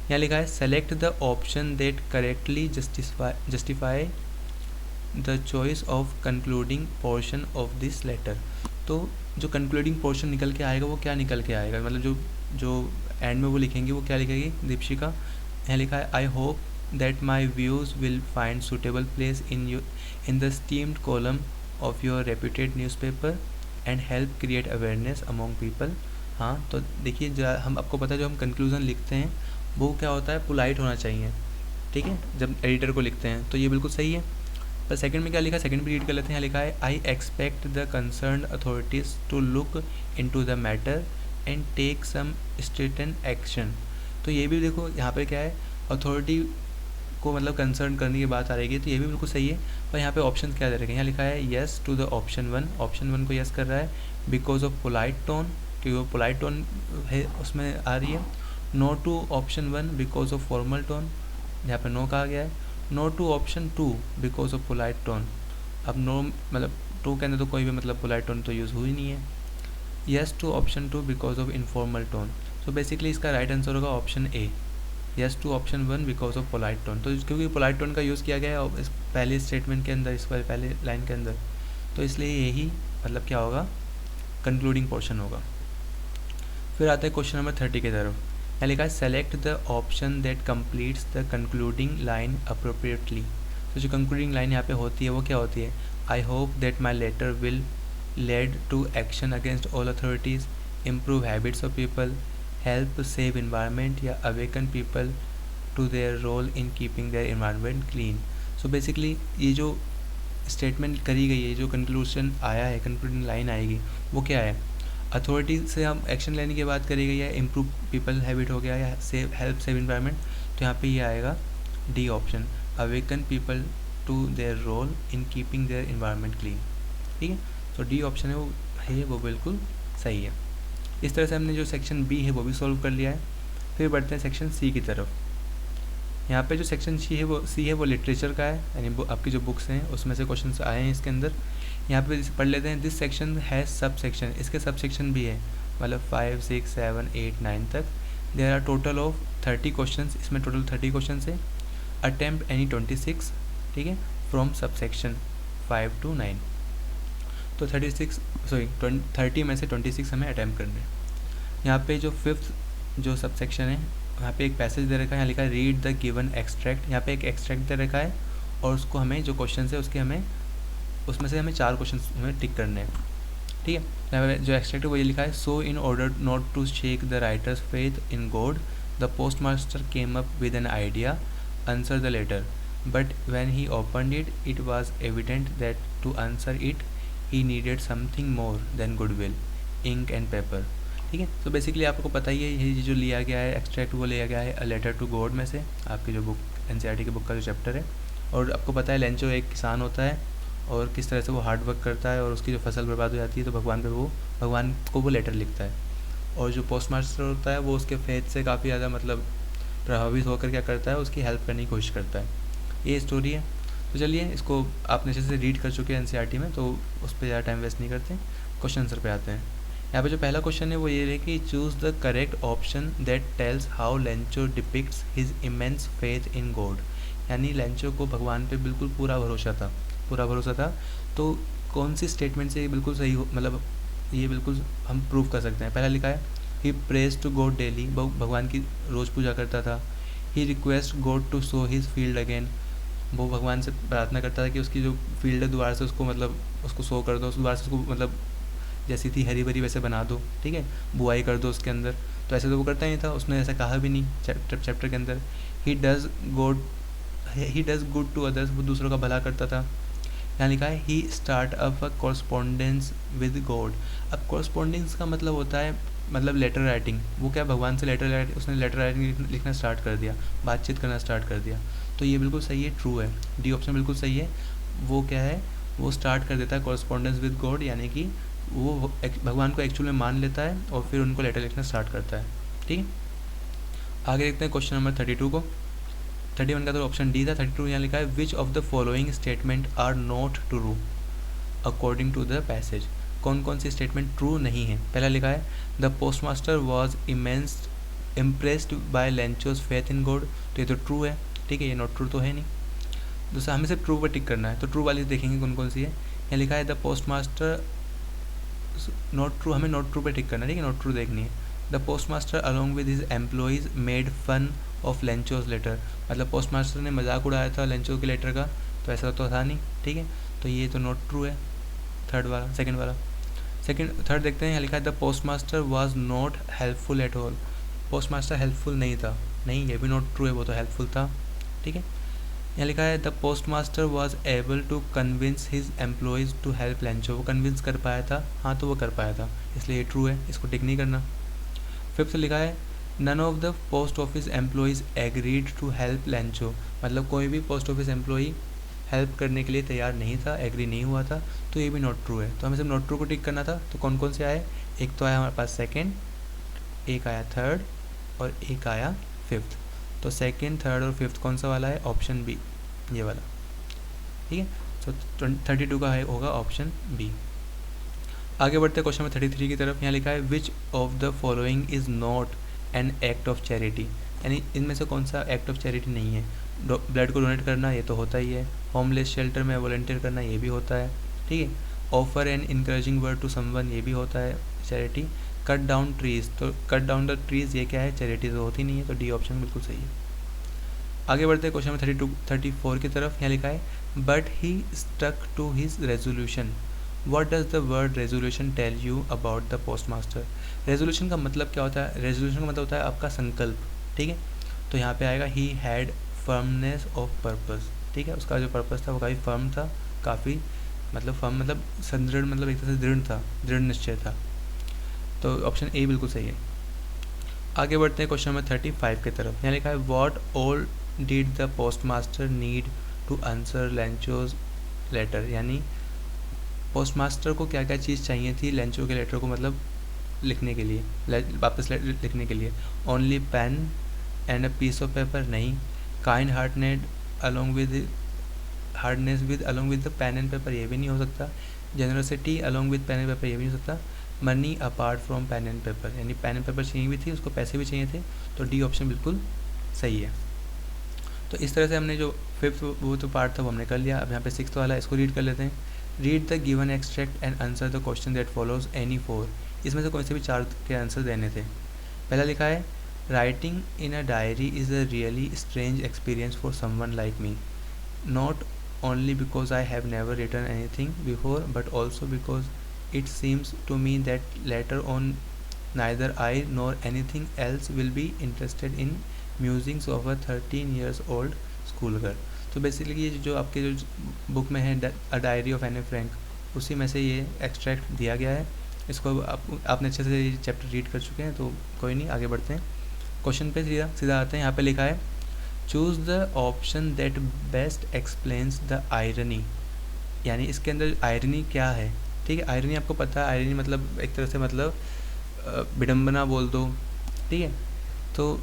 यहाँ लिखा है select the option that correctly justify the choice of concluding portion of this letter. तो जो कंक्लूडिंग पोर्शन निकल के आएगा वो क्या निकल के आएगा, मतलब जो एंड में वो लिखेंगी वो क्या लिखेगी दीपशिका। यहाँ लिखा है I hope that my views will find suitable place in the steamed column of your reputed newspaper and help create awareness among people. हाँ, तो देखिए हम आपको पता है जो हम कंक्लूज़न लिखते हैं वो क्या होता है, पोलाइट होना चाहिए, ठीक है, जब एडिटर को लिखते हैं, तो ये बिल्कुल सही है। पर सेकंड में क्या लिखा है, सेकंड भी रीड कर लेते हैं। यहाँ लिखा है I expect the concern authorities to look into the matter and take some strict action. तो ये भी देखो यहाँ पे क्या है, अथॉरिटी को मतलब कंसर्न करने की बात आ रही है, तो ये भी बिल्कुल सही है। पर यहाँ पे ऑप्शन क्या दे रखे हैं, यहाँ लिखा है yes to the option 1, option 1 को येस कर रहा है बिकॉज ऑफ पोलाइट टोन, क्योंकि वो पोलाइट टोन है उसमें आ रही है। No to option 1 because of formal tone, यहाँ पे नो कहा गया है। No to option 2 because of polite tone. अब नो मतलब 2 के अंदर तो कोई भी मतलब पोलाइट टोन तो यूज़ हुई नहीं है। Yes to option 2 because of informal tone. So basically इसका राइट आंसर होगा option A, yes to option 1 because of polite tone. तो क्योंकि पोलाइट टोन का यूज़ किया गया है इस पहले स्टेटमेंट के अंदर, इस पहले लाइन के अंदर, तो इसलिए यही मतलब क्या होगा, कंक्लूडिंग पोर्शन होगा। फिर आता है क्वेश्चन नंबर 30 की तरफ। यहाँ लिखा है select the option that completes the concluding line appropriately. तो जो कंक्लूडिंग लाइन यहाँ पे होती है वो क्या होती है, I hope that my letter will lead to action against all authorities, improve habits of people, help save environment या awaken people to their role in keeping their environment clean. So basically ये जो statement करी गई है, जो conclusion आया है, concluding line आएगी वो क्या है, अथॉरिटी से हम एक्शन लेने की बात करी गई है, इम्प्रूव पीपल हैबिट हो गया या हेल्प सेव इन्वायरमेंट, तो यहाँ पे ये आएगा D option, awaken people to their role in keeping their environment clean. ठीक है, तो डी ऑप्शन है वो बिल्कुल सही है। इस तरह से हमने जो सेक्शन बी है वो भी सॉल्व कर लिया है। फिर बढ़ते हैं सेक्शन सी की तरफ। यहाँ पे जो सेक्शन सी है वो लिटरेचर का है, यानी आपकी जो बुक्स हैं उसमें से क्वेश्चन आए हैं इसके अंदर। यहाँ पे पढ़ लेते हैं, दिस सेक्शन है सब सेक्शन, इसके सब सेक्शन भी है, मतलब 5, 6, 7, 8, 9 तक। There are total of 30 question, इसमें टोटल 30 क्वेश्चन है। अटैम्प्ट एनी 26, ठीक है, फ्रॉम सब सेक्शन 5 to 9। तो 30 में से 26 हमें अटैम्प्ट करने हैं। यहाँ पे जो 5th जो सब सेक्शन है, यहाँ पे एक पैसेज दे रखा है, यहाँ लिखा है रीड द गिवन एक्सट्रैक्ट। यहाँ पे एक एक्सट्रैक्ट दे रखा है और उसको हमें जो क्वेश्चन है उसके उसमें से हमें 4 क्वेश्चन हमें टिक करने हैं। ठीक है, यहाँ पे जो एक्सट्रैक्ट है वो ये लिखा है, so in order not to shake the writer's faith in God the postmaster came up with an idea, answer the letter, but when he opened it was evident that to answer it he needed something more than goodwill, ink and paper. ठीक है, तो basically आपको पता ही है ये जो लिया गया है एक्सट्रैक्ट, वो लिया गया है अ लेटर टू गॉड में से, आपकी जो बुक एनसीईआरटी की बुक का जो चैप्टर है। और आपको पता है लेंचो एक किसान होता है और किस तरह से वो हार्ड वर्क करता है और उसकी जो फसल बर्बाद हो जाती है तो भगवान को वो लेटर लिखता है। और जो पोस्ट मास्टर होता है वो उसके फेथ से काफ़ी ज़्यादा मतलब प्रभावित होकर क्या करता है, उसकी हेल्प करने की कोशिश करता है। ये स्टोरी है। तो चलिए, इसको आपने अच्छे से रीड कर चुके हैं एनसीईआरटी में, तो उस पर ज़्यादा टाइम वेस्ट नहीं करते, क्वेश्चन आंसर पे आते हैं। यहाँ पे जो पहला क्वेश्चन है वो ये है कि choose the correct option that tells how Lencho depicts his immense faith in God. यानी लेंचो को भगवान पे बिल्कुल पूरा भरोसा था। तो कौन सी स्टेटमेंट से ये बिल्कुल सही हो, मतलब ये बिल्कुल हम प्रूव कर सकते हैं। पहला लिखा है he praise to God daily, भगवान की रोज़ पूजा करता था। He request God to show his field again, वो भगवान से प्रार्थना करता था कि उसकी जो फील्ड है दोबारा से उसको शो कर दो, दोबारा से उसको मतलब जैसी थी हरी भरी वैसे बना दो। ठीक है, बुआई कर दो उसके अंदर। तो ऐसे तो वो करता ही था, उसने ऐसा कहा भी नहीं चैप्टर के अंदर। He does good to others, वो दूसरों का भला करता था। यहाँ लिखा है he start up a correspondence with God. अब कॉरस्पॉन्डेंस का मतलब होता है मतलब लेटर राइटिंग। वो क्या, भगवान से उसने लेटर राइटिंग लिखना स्टार्ट कर दिया, बातचीत करना स्टार्ट कर दिया। तो ये बिल्कुल सही है, ट्रू है, डी ऑप्शन बिल्कुल सही है। वो क्या है, वो स्टार्ट कर देता है कॉरस्पॉन्डेंस विद गॉड, यानी कि वो भगवान को एक्चुअल में मान लेता है और फिर उनको लेटर लिखना स्टार्ट करता है। ठीक है, आगे देखते हैं क्वेश्चन नंबर 32 को। 31 का तो ऑप्शन डी था। 32 यहाँ लिखा है which of the following statement are not true according to the passage. कौन कौन सी स्टेटमेंट ट्रू नहीं है। पहला लिखा है the postmaster was impressed by Lencho's faith in God, तो ये तो ट्रू है। ठीक है, ये नॉट ट्रू तो है नहीं। दूसरा हमें सिर्फ ट्रू पर टिक करना है, तो ट्रू वाली देखेंगे कौन कौन सी है। यहाँ लिखा है द पोस्टमास्टर नॉट ट्रू, हमें नॉट ट्रू पे टिक करना है। ठीक है, नॉट ट्रू देखनी है। The postmaster along with his employees made fun of Lencho's letter, मतलब पोस्टमास्टर ने मजाक उड़ाया था लेंचो के लेटर का, तो ऐसा तो था नहीं। ठीक है, तो ये तो नॉट ट्रू है। थर्ड देखते हैं। यहाँ लिखा है the postmaster was not helpful at all, postmaster helpful नहीं था। नहीं, ये भी नॉट ट्रू है, वो तो हेल्पफुल था। ठीक है, यहाँ लिखा है the postmaster was able to convince his employees to help Lencho, वो कन्विंस कर पाया था। हाँ, तो वो कर पाया था, इसलिए ये ट्रू है, इसको टिक नहीं करना। 5th लिखा है none of the post office employees agreed to help Lencho, मतलब कोई भी पोस्ट ऑफिस एम्प्लॉई हेल्प करने के लिए तैयार नहीं था, एग्री नहीं हुआ था, तो ये भी नॉट ट्रू है। तो हमें सिर्फ नॉट ट्रू को टिक करना था। तो कौन कौन से आए, एक तो आया हमारे पास सेकेंड, एक आया थर्ड और एक आया 5th। तो सेकेंड, थर्ड और 5th कौन सा वाला है, ऑप्शन बी, ये वाला। ठीक है, तो 32 का है होगा ऑप्शन बी। आगे बढ़ते हैं क्वेश्चन नंबर 33 की तरफ। यहाँ लिखा है which of the following is not an act of charity, यानी इनमें से कौन सा एक्ट ऑफ चैरिटी नहीं है। ब्लड को डोनेट करना, ये तो होता ही है। होमलेस शेल्टर में वॉलंटियर करना, ये भी होता है। ठीक है, offer an encouraging word to someone, ये भी होता है चैरिटी। कट डाउन ट्रीज़, तो कट डाउन द ट्रीज़ ये क्या है, चैरिटी तो होती नहीं है, तो डी ऑप्शन बिल्कुल सही है। आगे बढ़ते हैं क्वेश्चन नंबर 34 की तरफ। यहाँ लिखा है but he stuck to his resolution, what does the word resolution tell you about the postmaster. Resolution का मतलब क्या होता है, रेजोल्यूशन का मतलब होता है आपका संकल्प। ठीक है, तो यहाँ पे आएगा he had firmness of purpose. ठीक है, उसका जो पर्पस था वो काफ़ी फर्म था, काफ़ी मतलब फर्म मतलब सुदृढ़, मतलब एक तरह से दृढ़ था, दृढ़ निश्चय था। तो ऑप्शन ए बिल्कुल सही है। आगे बढ़ते हैं क्वेश्चन नंबर 35 की तरफ। यहाँ लिखा है what all did the post master need to answer Lencho's letter, यानी पोस्ट मास्टर को क्या क्या चीज़ चाहिए थी लेंचो के लेटर को मतलब लिखने के लिए, वापस लिखने के लिए। Only pen and a piece of paper, नहीं। Kind heartness along with along with the pen and paper, ये भी नहीं हो सकता। Generosity along with pen and paper, ये भी नहीं हो सकता। Money apart from pen and paper, यानी पेन एंड पेपर चाहिए भी थी, उसको पैसे भी चाहिए थे, तो डी ऑप्शन बिल्कुल सही है। तो इस तरह से हमने जो फिफ्थ वो तो पार्ट था वो हमने कर लिया। अब यहाँ पे सिक्स्थ वाला इसको रीड कर लेते हैं। Read the given extract and answer the question that follows any four, इसमें से कोई से भी 4 के आंसर देने थे। पहला लिखा है writing in a diary is a really strange experience for someone like me, not only because I have never written anything before but also because it seems to me that later on neither I nor anything else will be interested in musings of a 13 years old schoolgirl। तो basically ये जो आपके जो book में है a diary of Anne Frank, उसी में से ये एक्सट्रैक्ट दिया गया है। इसको आपने अच्छे से ये चैप्टर रीड कर चुके हैं, तो कोई नहीं, आगे बढ़ते हैं क्वेश्चन पे सीधा आते हैं। यहाँ पे लिखा है choose the option that best explains the irony, यानी इसके अंदर आयरनी क्या है। ठीक है, आयरनी आपको पता है, आयरनी मतलब एक तरह से मतलब विडम्बना बोल दो। ठीक है, तो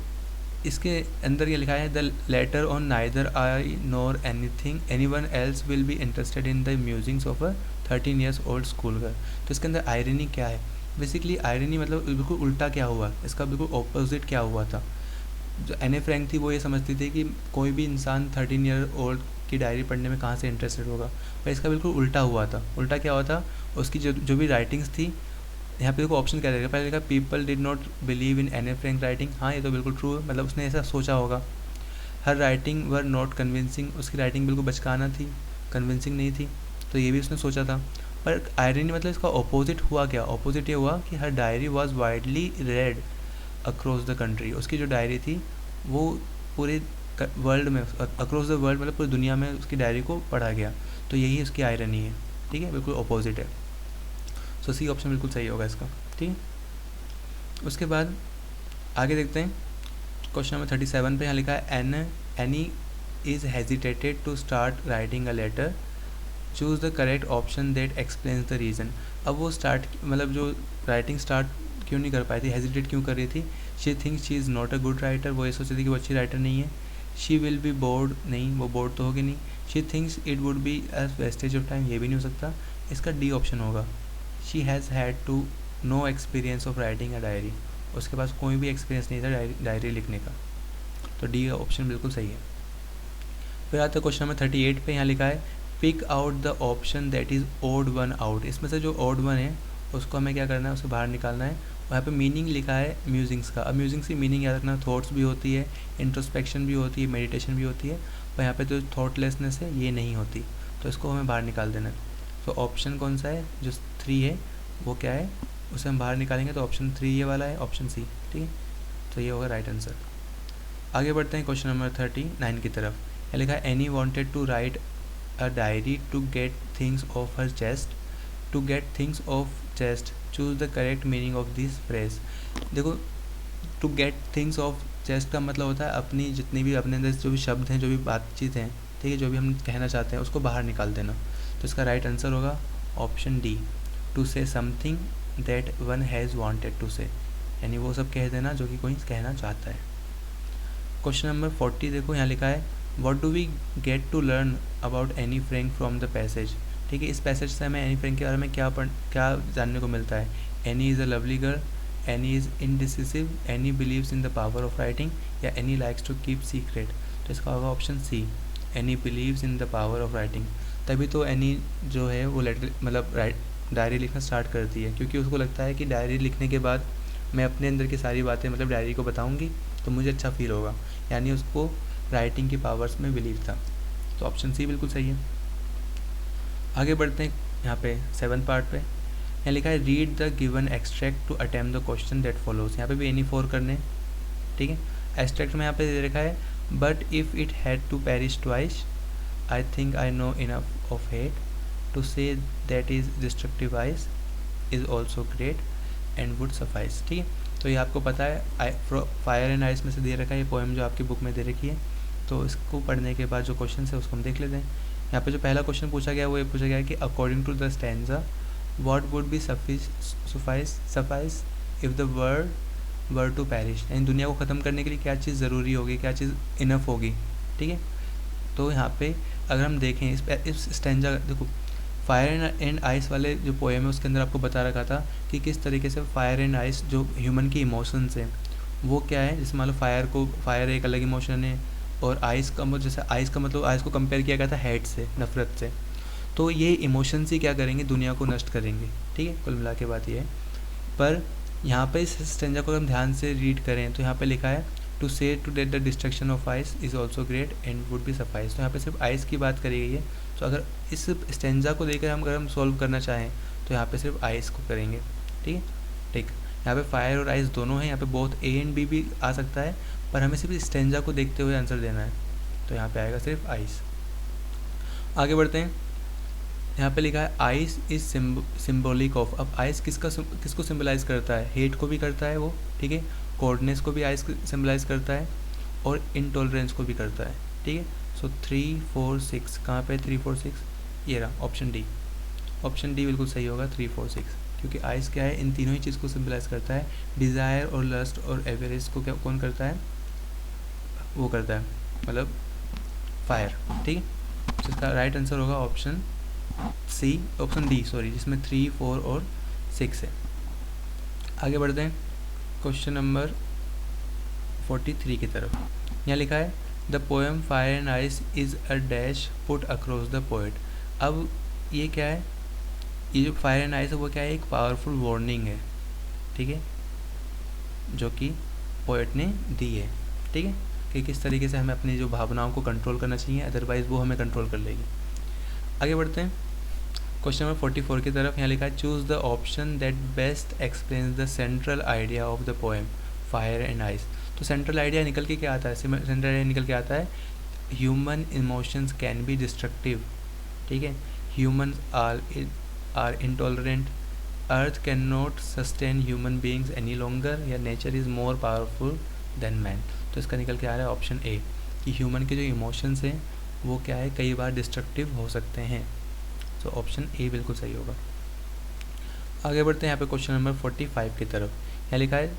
इसके अंदर ये लिखा है the later on neither I nor any one else will be interested in the musings of a 13 years old school girl. तो इसके अंदर आयरनी क्या है, बेसिकली आयरनी मतलब बिल्कुल उल्टा क्या हुआ, इसका बिल्कुल ऑपोजिट क्या हुआ था। जो एने फ्रैंक थी वो ये समझती थी कि कोई भी इंसान 13 year ओल्ड की डायरी पढ़ने में कहाँ से इंटरेस्टेड होगा, पर इसका बिल्कुल उल्टा हुआ था। उल्टा क्या हुआ था, उसकी जो भी राइटिंग्स थी, यहाँ पे देखो ऑप्शन क्या रहेगा, पहले लिखा people did not believe in एने फ्रैंक राइटिंग, हाँ ये तो बिल्कुल ट्रू है, मतलब उसने ऐसा सोचा होगा। हर राइटिंग वर नॉट कन्विंसिंग, उसकी राइटिंग बिल्कुल बचकाना थी, कन्विंसिंग नहीं थी, तो ये भी उसने सोचा था। पर आयरनी मतलब इसका अपोजिट हुआ क्या, अपोजिट ये हुआ कि हर diary was widely read across the country, उसकी जो डायरी थी वो पूरे वर्ल्ड में, अक्रॉस द वर्ल्ड मतलब पूरी दुनिया में उसकी डायरी को पढ़ा गया, तो यही उसकी आयरनी है। ठीक है, बिल्कुल अपोजिट है, सो सी ऑप्शन बिल्कुल सही होगा इसका। ठीक है, उसके बाद आगे देखते हैं क्वेश्चन नंबर 37 पे। यहाँ लिखा है Anne is hesitated to start writing a letter, choose the correct option that explains the reason. अब वो स्टार्ट मतलब जो राइटिंग स्टार्ट क्यों नहीं कर पाई थी, हेजिटेट क्यों कर रही थी। She thinks she is not a good writer, वो ये सोच रही थी कि वो अच्छी राइटर नहीं है। शी विल बी बोर्ड, नहीं वो बोर्ड तो होगी नहीं। She thinks it would be a wastage of time, ये भी नहीं हो सकता, इसका डी ऑप्शन होगा। She has had to no experience of writing a diary, उसके पास कोई भी एक्सपीरियंस नहीं था डायरी लिखने का, तो डी ऑप्शन बिल्कुल सही है। फिर आता है क्वेश्चन नंबर 38 पे। यहाँ लिखा है pick out the option that is odd one out, इसमें से जो ओड वन है उसको हमें क्या करना है, उसे बाहर निकालना है। वहाँ पे मीनिंग लिखा है म्यूजिंग्स का। अब म्यूजिंग्स की मीनिंग याद रखना, थॉट्स भी होती है, इंट्रोस्पेक्शन भी होती है, मेडिटेशन भी होती है, पर यहाँ पे जो थॉटलेसनेस है ये नहीं होती, तो इसको हमें बाहर निकाल देना है। तो ऑप्शन कौन सा है, जो 3 है वो क्या है, उसे हम बाहर निकालेंगे, तो ऑप्शन 3 ये वाला है, ऑप्शन सी। ठीक है, तो ये होगा राइट आंसर। आगे बढ़ते हैं क्वेश्चन नंबर 39 की तरफ। यहाँ लिखा है Anne wanted to write a diary to get things off her chest, to get things off chest, choose the correct meaning of this phrase. देखो, to get things off chest का मतलब होता है अपनी जितनी भी अपने अंदर जो भी शब्द हैं, जो भी बातचीत हैं, ठीक है, जो भी हम कहना चाहते हैं उसको बाहर निकाल देना। तो इसका राइट आंसर होगा option D, to say something that one has wanted to say, यानी वो सब कह देना जो कि कोई कहना चाहता है। क्वेश्चन नंबर 40 देखो, यहाँ लिखा है what do we get to learn about Anne Frank from the passage. ठीक है, इस पैसेज से हमें एनी फ्रैंक के बारे में क्या जानने को मिलता है। Anne is a lovely girl, Anne is indecisive, Anne believes in the power of writing, या Anne likes to keep secret. तो इसका होगा option C, Anne believes in the power of writing. तभी तो एनी जो है वो लेटर मतलब डायरी लिखना स्टार्ट करती है, क्योंकि उसको लगता है कि डायरी लिखने के बाद मैं अपने अंदर की सारी बातें मतलब डायरी को बताऊँगी तो मुझे अच्छा फील होगा, यानी उसको राइटिंग की पावर्स में बिलीव था। तो ऑप्शन सी बिल्कुल सही है। आगे बढ़ते हैं यहाँ पे 7th पार्ट पे। यहाँ लिखा है read the given extract to attempt the question that follows. यहाँ पे भी एनी 4 करने, ठीक है। एक्सट्रैक्ट में यहाँ पे दे रखा है but if it had to perish twice, I think I know enough of hate to say that is destructive wise is also great, and would suffice. ठीक है, तो ये आपको पता है फायर एंड आइस में से दे रखा है ये पोएम जो आपकी बुक में दे रखी है। तो इसको पढ़ने के बाद जो क्वेश्चन है उसको हम देख लेते हैं। यहाँ पे जो पहला क्वेश्चन पूछा गया वो ये पूछा गया है कि according to the stanza what would be suffice if the world were to perish, यानी दुनिया को ख़त्म करने के लिए क्या चीज़ ज़रूरी होगी, क्या चीज़ इनफ होगी। ठीक है, तो यहाँ पे अगर हम देखें इस स्टैंजा, देखो फायर एंड आइस वाले जो पोएम है उसके अंदर आपको बता रखा था कि किस तरीके से फायर एंड आइस जो ह्यूमन की इमोशंस हैं वो क्या है। जैसे मान लो फायर एक अलग इमोशन है, और आइस का जैसे आइस का मतलब आइस को कंपेयर किया गया था हेट से, नफरत से। तो ये इमोशंस ही क्या करेंगे, दुनिया को नष्ट करेंगे। ठीक है, कुल मिला के बात ये है। पर यहाँ पे इस स्टेंजा को हम ध्यान से रीड करें तो यहाँ पे लिखा है to say to date the destruction of ice is also great and would be suffice. तो यहाँ पे सिर्फ आइस की बात करी गई है। तो अगर इस स्टेंजा को देकर हम सॉल्व करना चाहें तो यहाँ पे सिर्फ आइस को करेंगे। ठीक है, ठीक, यहाँ पे फायर और आइस दोनों हैं, यहाँ पे बोथ ए एंड बी भी आ सकता है, पर हमें सिर्फ स्टेंजा को देखते हुए आंसर देना है। तो यहाँ पे आएगा सिर्फ आइस। आगे बढ़ते हैं। यहाँ पे लिखा है आइस इज सिम्बॉलिक ऑफ। अब आइस किसको सिम्बलाइज करता है, हेट को भी करता है वो। ठीक है, कोल्डनेस को भी आइस सिम्बलाइज करता है और इनटॉलरेंस को भी करता है। ठीक है, सो 3 4 6 कहाँ पे 3 4 6 ये रहा ऑप्शन डी। ऑप्शन डी बिल्कुल सही होगा 3 4 6, क्योंकि आइस क्या है, इन तीनों ही चीज़ को सिम्बलाइज करता है। डिज़ायर और लस्ट और एवरेज को क्या कौन करता है, वो करता है मतलब फायर। ठीक है, जिसका राइट आंसर होगा ऑप्शन डी सॉरी, जिसमें 3 4 और 6 है। आगे बढ़ते हैं क्वेश्चन नंबर 43 की तरफ। यहाँ लिखा है the poem fire and ice is a dash put across the poet. अब ये क्या है, ये जो फायर एंड आइस है वो क्या है, एक पावरफुल वार्निंग है। ठीक है, जो कि पोएट ने दी है। ठीक है, कि किस तरीके से हमें अपनी जो भावनाओं को कंट्रोल करना चाहिए, अदरवाइज़ वो हमें कंट्रोल कर लेगी। आगे बढ़ते हैं क्वेश्चन नंबर 44 की तरफ। यहाँ लिखा है choose the option that best explains the central idea of the poem fire and ice. तो सेंट्रल आइडिया निकल के क्या आता है, सेंट्रल आइडिया निकल के आता है human emotions can be destructive. ठीक है, humans are intolerant, earth can not sustain human beings any longer, या nature is more powerful than man. तो इसका निकल के आ रहा है ऑप्शन ए, कि ह्यूमन के जो इमोशंस हैं वो क्या है, कई बार डिस्ट्रक्टिव हो सकते हैं। तो ऑप्शन ए बिल्कुल सही होगा। आगे बढ़ते हैं यहाँ पे क्वेश्चन नंबर 45 की तरफ। यहाँ लिखा है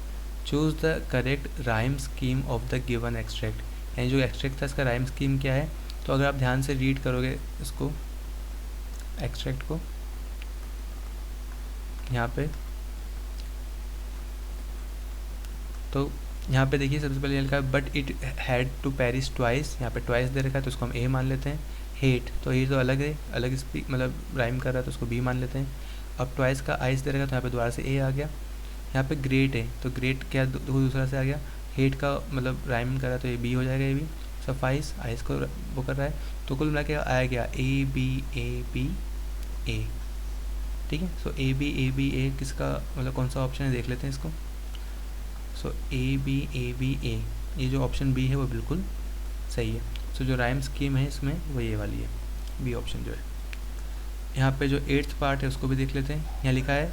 choose the correct rhyme scheme of the given extract. यानी जो एक्सट्रैक्ट था इसका राइम स्कीम क्या है। तो अगर आप ध्यान से रीड करोगे इसको एक्सट्रैक्ट को यहाँ पे, तो यहाँ पे देखिए सबसे पहले लिखा है but it had to perish twice. यहाँ पे ट्वाइस दे रखा है तो इसको हम ए मान लेते हैं। हेट, तो हेट तो अलग है, अलग स्पीक मतलब राइम कर रहा है तो उसको बी मान लेते हैं। अब ट्वाइस का आइस दे रखा है तो यहाँ पे दोबारा से ए आ गया। यहाँ पे ग्रेट है तो ग्रेट क्या दूसरा से आ गया। हेट का मतलब राइम कर रहा है तो ये बी हो जाएगा, ये भी। सफाइस आइस को वो कर रहा है, तो कुल मिला के आया गया ए बी ए। ठीक है, सो ए बी ए किसका मतलब कौन सा ऑप्शन है देख लेते हैं इसको। सो ए बी ए, ये जो ऑप्शन बी है वो बिल्कुल सही है। सो जो राइम स्कीम है इसमें वो ये वाली है, बी ऑप्शन जो है। यहाँ पे जो 8th पार्ट है उसको भी देख लेते हैं। यहाँ लिखा है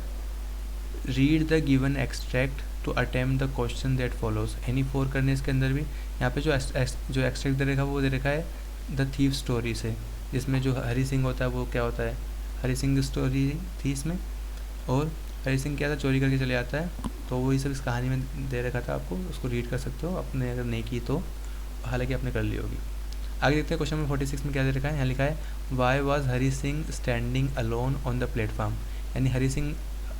read the given extract to attempt the question that follows. यानी 4 करने इसके अंदर भी यहाँ पे जो एक्सट्रैक्ट दे रखा है वो दे रखा है द थीफ स्टोरी से, जिसमें जो हरी सिंह होता है वो क्या होता है, हरी सिंह की स्टोरी थी इसमें। और हरी सिंह क्या था, चोरी करके चले जाता है, तो वही सब इस कहानी में दे रखा था। आपको उसको रीड कर सकते हो अपने, अगर नहीं की तो, हालांकि आपने कर ली होगी। आगे देखते हैं क्वेश्चन नंबर 46 में क्या दे रखा है। यहाँ लिखा है why was Hari Singh standing alone on the platform. यानी हरी सिंह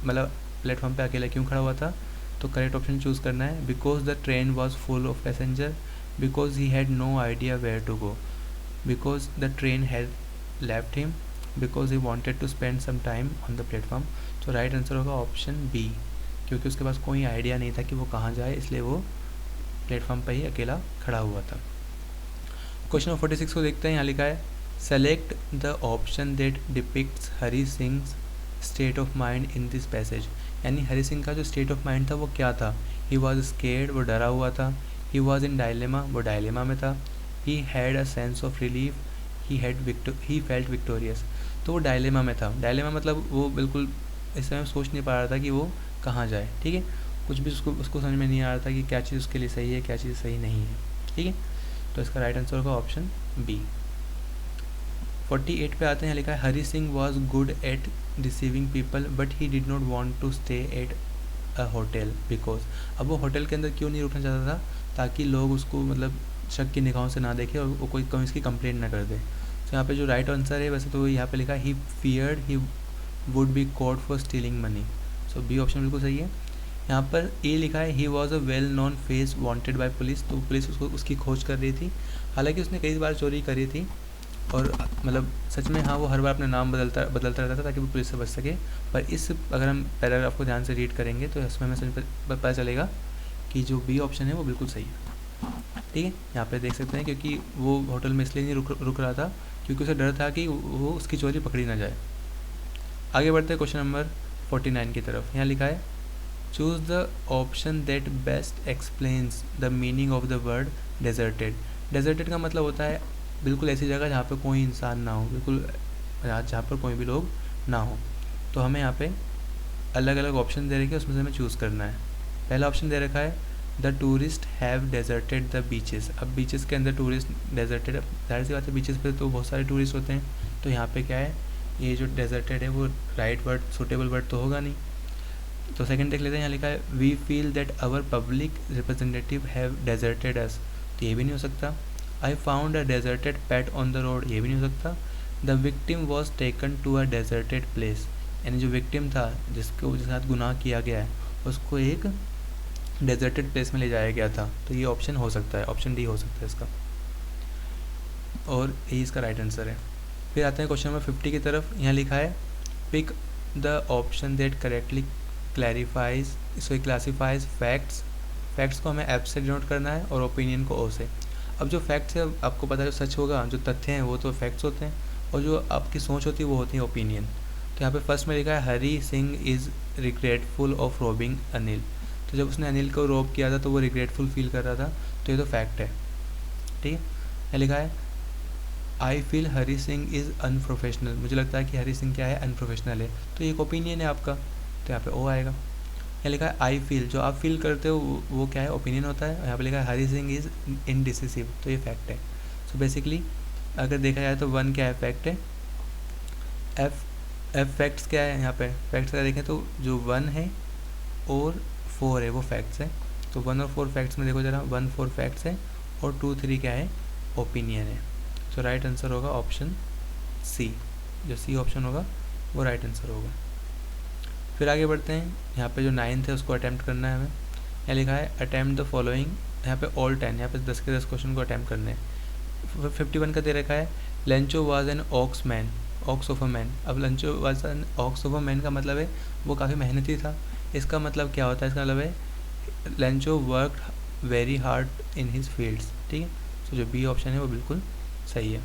मतलब प्लेटफॉर्म पे अकेला क्यों खड़ा हुआ था। तो करेक्ट ऑप्शन चूज़ करना है because the train was full of passenger, because he had no idea where to go, because the train had left him, because he wanted to spend some time on the platform. तो right answer होगा option B, क्योंकि उसके पास कोई idea नहीं था कि वो कहाँ जाए, इसलिए वो प्लेटफॉर्म पर ही अकेला खड़ा हुआ था। क्वेश्चन नंबर 46 को देखते हैं। यहाँ लिखा है select the option that depicts Hari Singh state of mind in this passage. यानी हरी सिंह का जो स्टेट ऑफ माइंड था वो क्या था। ही वॉज स्केर्ड, वो डरा हुआ था। ही वॉज इन डायलेमा, वो डायलेमा में था। He had a sense of relief, he felt victorious. तो वो डायलेमा में था। डायलेमा मतलब वो बिल्कुल इस समय सोच नहीं पा रहा था कि वो कहाँ जाए, ठीक है। कुछ भी उसको समझ में नहीं आ रहा था कि क्या चीज़ उसके लिए सही है, क्या चीज़ सही नहीं है, ठीक है। तो इसका राइट आंसर होगा ऑप्शन बी। 48 पे आते हैं, लिखा है Hari Singh was good at receiving people but he did not want to stay at a hotel because. अब वो होटल के अंदर क्यों नहीं रुकना चाहता था, ताकि लोग उसको मतलब शक की निगाहों से ना देखे और वो कोई इसकी कंप्लेंट ना कर दे। तो यहाँ पे जो राइट आंसर है, वैसे तो यहाँ पे लिखा है he feared he would be caught for stealing money. So B option बिल्कुल सही है। यहाँ पर ए लिखा है he was a well known face wanted by police. तो पुलिस उसकी खोज कर रही थी, हालांकि उसने कई बार चोरी करी थी और मतलब सच में हाँ वो हर बार अपना नाम बदलता रहता था ताकि वो पुलिस से बच सके। पर इस अगर हम पैराग्राफ को ध्यान से रीड करेंगे तो इसमें हमें समझ पता चलेगा कि जो बी ऑप्शन है वो बिल्कुल सही है, ठीक है। यहाँ पे देख सकते हैं क्योंकि वो होटल में इसलिए नहीं रुक रहा था क्योंकि उसे डर था कि वो उसकी चोरी पकड़ी ना जाए। आगे बढ़ते हैं क्वेश्चन नंबर 49 की तरफ। यहाँ लिखा है choose the option that best explains the meaning of the word deserted. Deserted का मतलब होता है बिल्कुल ऐसी जगह जहाँ पे कोई इंसान ना हो, बिल्कुल जहाँ पर कोई भी लोग ना हो। तो हमें यहाँ पे अलग अलग ऑप्शन दे रखे हैं, उसमें से हमें चूज़ करना है। पहला ऑप्शन दे रखा है the tourist have deserted the beaches. अब बीचेस के अंदर टूरिस्ट डेजर्टेड, जाहिर सी बात है बीचेस पे तो बहुत सारे टूरिस्ट होते हैं, तो यहाँ पे क्या है, ये जो डेजर्टेड है वो राइट वर्ड सूटेबल वर्ड तो होगा नहीं। तो सेकंड देख लेते हैं, यहाँ लिखा है we feel that our public representative have deserted us. तो ये भी नहीं हो सकता। I found a deserted pet on the road, ये भी नहीं हो सकता। The victim was taken to a deserted place, यानी जो विक्टिम था जिसके साथ गुनाह किया गया है उसको एक डेजर्टेड प्लेस में ले जाया गया था। तो ये ऑप्शन हो सकता है, ऑप्शन डी हो सकता है इसका, और ये इसका राइट आंसर है। फिर आते हैं क्वेश्चन नंबर 50 की तरफ। यहाँ लिखा है pick the option that correctly clarifies so classifies facts. Facts को हमें एफ से डिनोट करना है और ओपिनियन को ओ से। अब जो फैक्ट्स है आपको पता है जो सच होगा, जो तथ्य हैं वो तो फैक्ट्स होते हैं, और जो आपकी सोच होती है वो होती है ओपिनियन। तो यहाँ पे फर्स्ट में लिखा है Hari Singh is regretful of robbing Anil. तो जब उसने अनिल को रोब किया था तो वो रिग्रेटफुल फील कर रहा था, तो ये तो फैक्ट है, ठीक है। यहाँ लिखा है I feel Hari Singh is unprofessional. मुझे लगता है कि हरी सिंह क्या है, अनप्रोफेशनल है, तो ये एक ओपिनियन है आपका, तो यहाँ पे ओ आएगा। यहाँ लिखा है आई फील, जो आप फील करते हो वो क्या है, ओपिनियन होता है। यहाँ पे लिखा है हरी सिंह इज़ इनडिसिसिव, तो ये फैक्ट है। सो बेसिकली अगर देखा जाए तो 1 क्या है, फैक्ट है। एफ फैक्ट्स क्या है, यहाँ पे फैक्ट्स अगर देखें तो जो 1 है और 4 है वो फैक्ट्स है। तो 1 और 4 फैक्ट्स में देखो जरा, 1 4 फैक्ट्स है और 2 3 क्या है, ओपिनियन है। तो राइट आंसर होगा ऑप्शन सी, जो सी ऑप्शन होगा वो राइट आंसर होगा। फिर आगे बढ़ते हैं, यहाँ पे जो 9th है उसको अटैम्प्ट करना है हमें। यहाँ लिखा है अटैम्प्ट द फॉलोइंग, यहाँ पे ऑल 10, यहाँ पे 10 के 10 क्वेश्चन को अटैम्प्ट करने हैं। 51 का दे रखा है Lencho was an ox man, ox of a man. अब Lencho was an ox of a man का मतलब है वो काफ़ी मेहनती था। इसका मतलब क्या होता है, इसका मतलब है Lencho worked very hard in his fields, ठीक है। तो जो बी ऑप्शन है वो बिल्कुल सही है।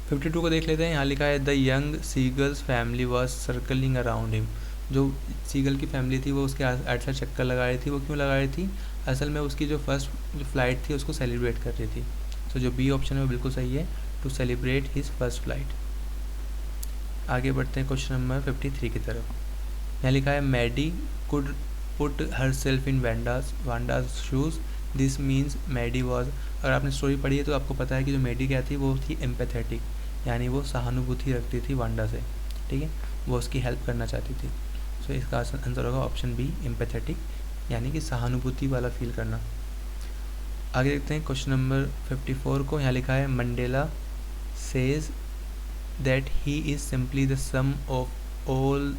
52 को देख लेते हैं, यहाँ लिखा है the young seagulls family was circling around him. जो सीगल की फैमिली थी वो उसके आठ साइड चक्कर लगा रही थी। वो क्यों लगा रही थी, असल में उसकी जो फर्स्ट फ्लाइट थी उसको सेलिब्रेट कर रही थी। तो जो बी ऑप्शन है वो बिल्कुल सही है, to celebrate his first flight. आगे बढ़ते हैं क्वेश्चन नंबर 53 की तरफ। यहाँ लिखा है Maddie could put her self in Wanda's shoes, this means Maddie was. अगर आपने स्टोरी पढ़ी है तो आपको पता है कि जो मैडी क्या थी वो थी एम्पैथेटिक, यानी वो सहानुभूति रखती थी वांडा से, ठीक है, वो उसकी हेल्प करना चाहती थी। सो इसका आंसर होगा ऑप्शन बी, एम्पैथेटिक, यानी कि सहानुभूति वाला फील करना। आगे देखते हैं क्वेश्चन नंबर 54 को। यहाँ लिखा है Mandela says that he is simply the sum of all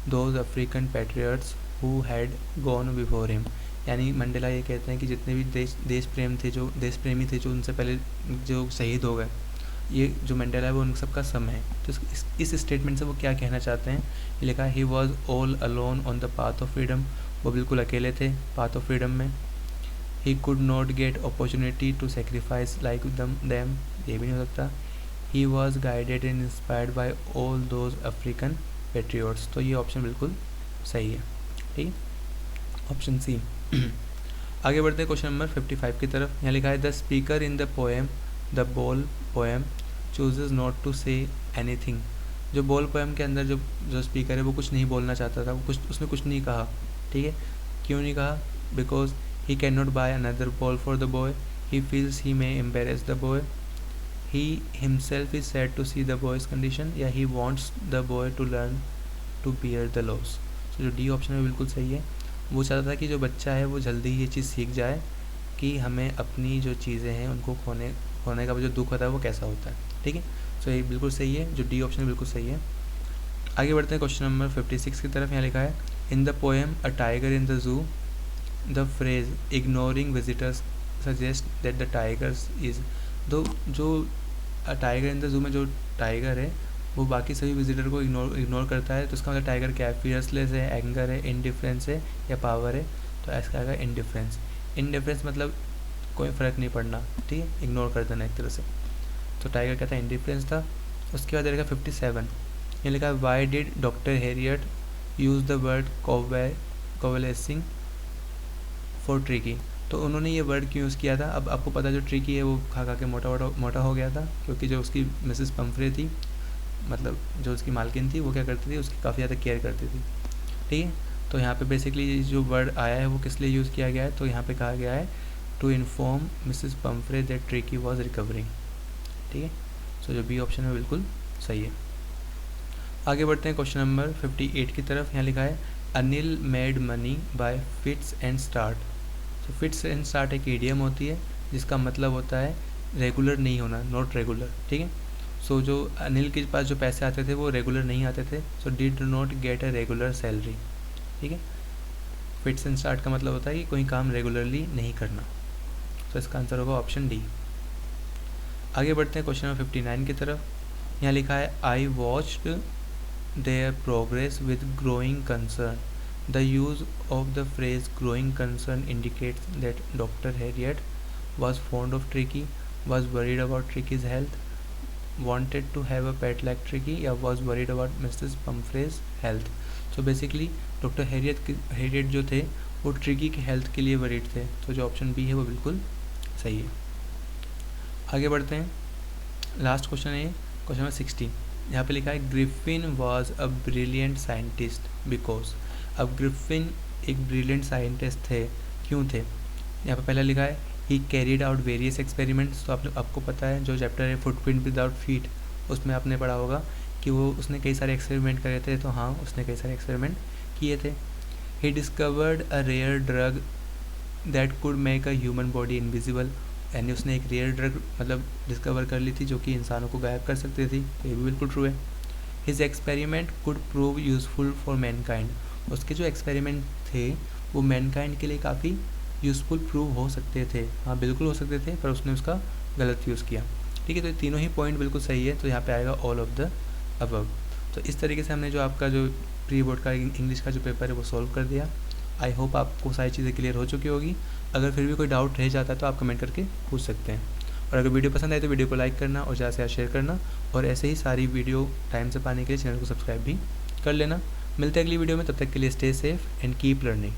those African patriots who had gone before him. यानी मंडेला ये कहते हैं कि जितने भी देश प्रेमी थे जो उनसे पहले जो शहीद हो गए, ये जो मंडेला है वो उन सबका सम है। तो इस स्टेटमेंट से वो क्या कहना चाहते हैं, ये लिखा है he was all alone on the path of freedom. वो बिल्कुल अकेले थे पाथ ऑफ फ्रीडम में। He could not get opportunity to sacrifice like them, ये भी नहीं हो सकता। He was guided and inspired by all those African patriots. तो ये ऑप्शन बिल्कुल सही है, ठीक है, ऑप्शन सी। आगे बढ़ते हैं क्वेश्चन नंबर 55 की तरफ। यहाँ लिखा है the speaker in the poem the ball poem chooses not to say anything. जो बॉल पोएम के अंदर जो स्पीकर है वो कुछ नहीं बोलना चाहता था, उसने कुछ नहीं कहा, ठीक है। क्यों नहीं कहा? Because he can not buy another ball for the boy, he feels he may embarrass the boy, he himself is sad to see the boy's condition, या he wants the boy to learn to bear the loss. तो जो D option है बिल्कुल सही है। वो चाहता था कि जो बच्चा है वो जल्दी ही ये चीज़ सीख जाए कि हमें अपनी जो चीज़ें हैं उनको खोने का जो दुख होता है वो कैसा होता है, ठीक है। तो ये बिल्कुल सही है, जो डी ऑप्शन बिल्कुल सही है। आगे बढ़ते हैं क्वेश्चन नंबर 56 की तरफ। यहाँ लिखा है इन the poem a tiger in the zoo the phrase ignoring visitors suggest that the tigers is, दो जो टाइगर इन द जू में जो टाइगर है वो बाकी सभी विजिटर को इग्नोर करता है, तो इसका मतलब टाइगर क्या है? फियर्सलेस है, एंगर है, इनडिफरेंस है या पावर है? तो ऐसा आएगा इनडिफरेंस। इनडिफरेंस मतलब कोई फ़र्क नहीं पड़ना, ठीक है, इग्नोर कर देना एक तरह से। तो टाइगर क्या था? इनडिफरेंस था। उसके बाद लिखा 57, ये लिखा है why did doctor Harriet use the word coalescing for tricky. तो उन्होंने ये वर्ड क्यों यूज़ किया था? अब आपको पता है जो ट्रिकी है वो खा खा के मोटा हो गया था, क्योंकि जो उसकी मिसेस पम्फ्रे थी, मतलब जो उसकी मालकिन थी, वो क्या करती थी? उसकी काफ़ी ज़्यादा केयर करती थी, ठीक है। तो यहाँ पे बेसिकली जो वर्ड आया है वो किस लिए यूज़ किया गया है? तो यहाँ पे कहा गया है to inform Mrs Pumphrey that Tricki was recovering, ठीक है। सो जो बी ऑप्शन है बिल्कुल सही है। आगे बढ़ते हैं क्वेश्चन नंबर 58 की तरफ। यहाँ लिखा है Anil made money by fits and start. तो फिट्स एंड स्टार्ट एक ईडियम होती है जिसका मतलब होता है रेगुलर नहीं होना, नॉट रेगुलर, ठीक है। सो जो अनिल के पास जो पैसे आते थे वो रेगुलर नहीं आते थे, so did not get a regular salary, ठीक है। फिट्स एंड स्टार्ट का मतलब होता है कि कोई काम रेगुलरली नहीं करना। तो इसका आंसर होगा ऑप्शन डी। आगे बढ़ते हैं क्वेश्चन नंबर 59 की तरफ। यहाँ लिखा है I watched there progress with growing concern, the use of the phrase growing concern indicates that doctor Harriet was fond of tricky, was worried about ट्रिकीज health, wanted to have a pet like Tricky, या was worried about Mrs. Pumphrey's health। तो basically doctor Harriet जो थे वो tricky के health के लिए worried थे, तो जो ऑप्शन बी है वो बिल्कुल सही है। आगे बढ़ते हैं, लास्ट क्वेश्चन है क्वेश्चन नंबर 60। यहाँ पे लिखा है Griffin was a brilliant scientist because. अब ग्रिफिन एक ब्रिलियंट साइंटिस्ट थे, क्यों थे? यहाँ पे पहला लिखा है ही कैरीड आउट वेरियस एक्सपेरिमेंट्स। तो आपको पता है जो चैप्टर है फुटप्रिंट विदाउट फीट, उसमें आपने पढ़ा होगा कि उसने कई सारे एक्सपेरिमेंट करे थे, तो हाँ उसने कई सारे एक्सपेरिमेंट किए थे। He discovered a rare drug that could make a human body invisible, यानी उसने एक रेयर ड्रग मतलब डिस्कवर कर ली थी जो कि इंसानों को गायब कर सकती थी, तो ये भी बिल्कुल ट्रू है। His experiment could prove useful for Mankind, उसके जो एक्सपेरिमेंट थे वो मैनकाइंड के लिए काफ़ी यूज़फुल प्रूव हो सकते थे, हाँ बिल्कुल हो सकते थे, पर उसने उसका गलत यूज़ किया, ठीक है। तो ये तीनों ही पॉइंट बिल्कुल सही है, तो यहाँ पे आएगा ऑल ऑफ द अबव। तो इस तरीके से हमने जो आपका जो प्री बोर्ड का इंग्लिश का जो पेपर है वो सॉल्व कर दिया। आई होप आपको सारी चीज़ें क्लियर हो चुकी होगी। अगर फिर भी कोई डाउट रह जाता है तो आप कमेंट करके पूछ सकते हैं, और अगर वीडियो पसंद आए तो वीडियो को लाइक करना और ज़्यादा से ज़्यादा शेयर करना, और ऐसे ही सारी वीडियो टाइम से पाने के लिए चैनल को सब्सक्राइब भी कर लेना। मिलते हैं अगली वीडियो में, तब तक के लिए stay safe and keep learning.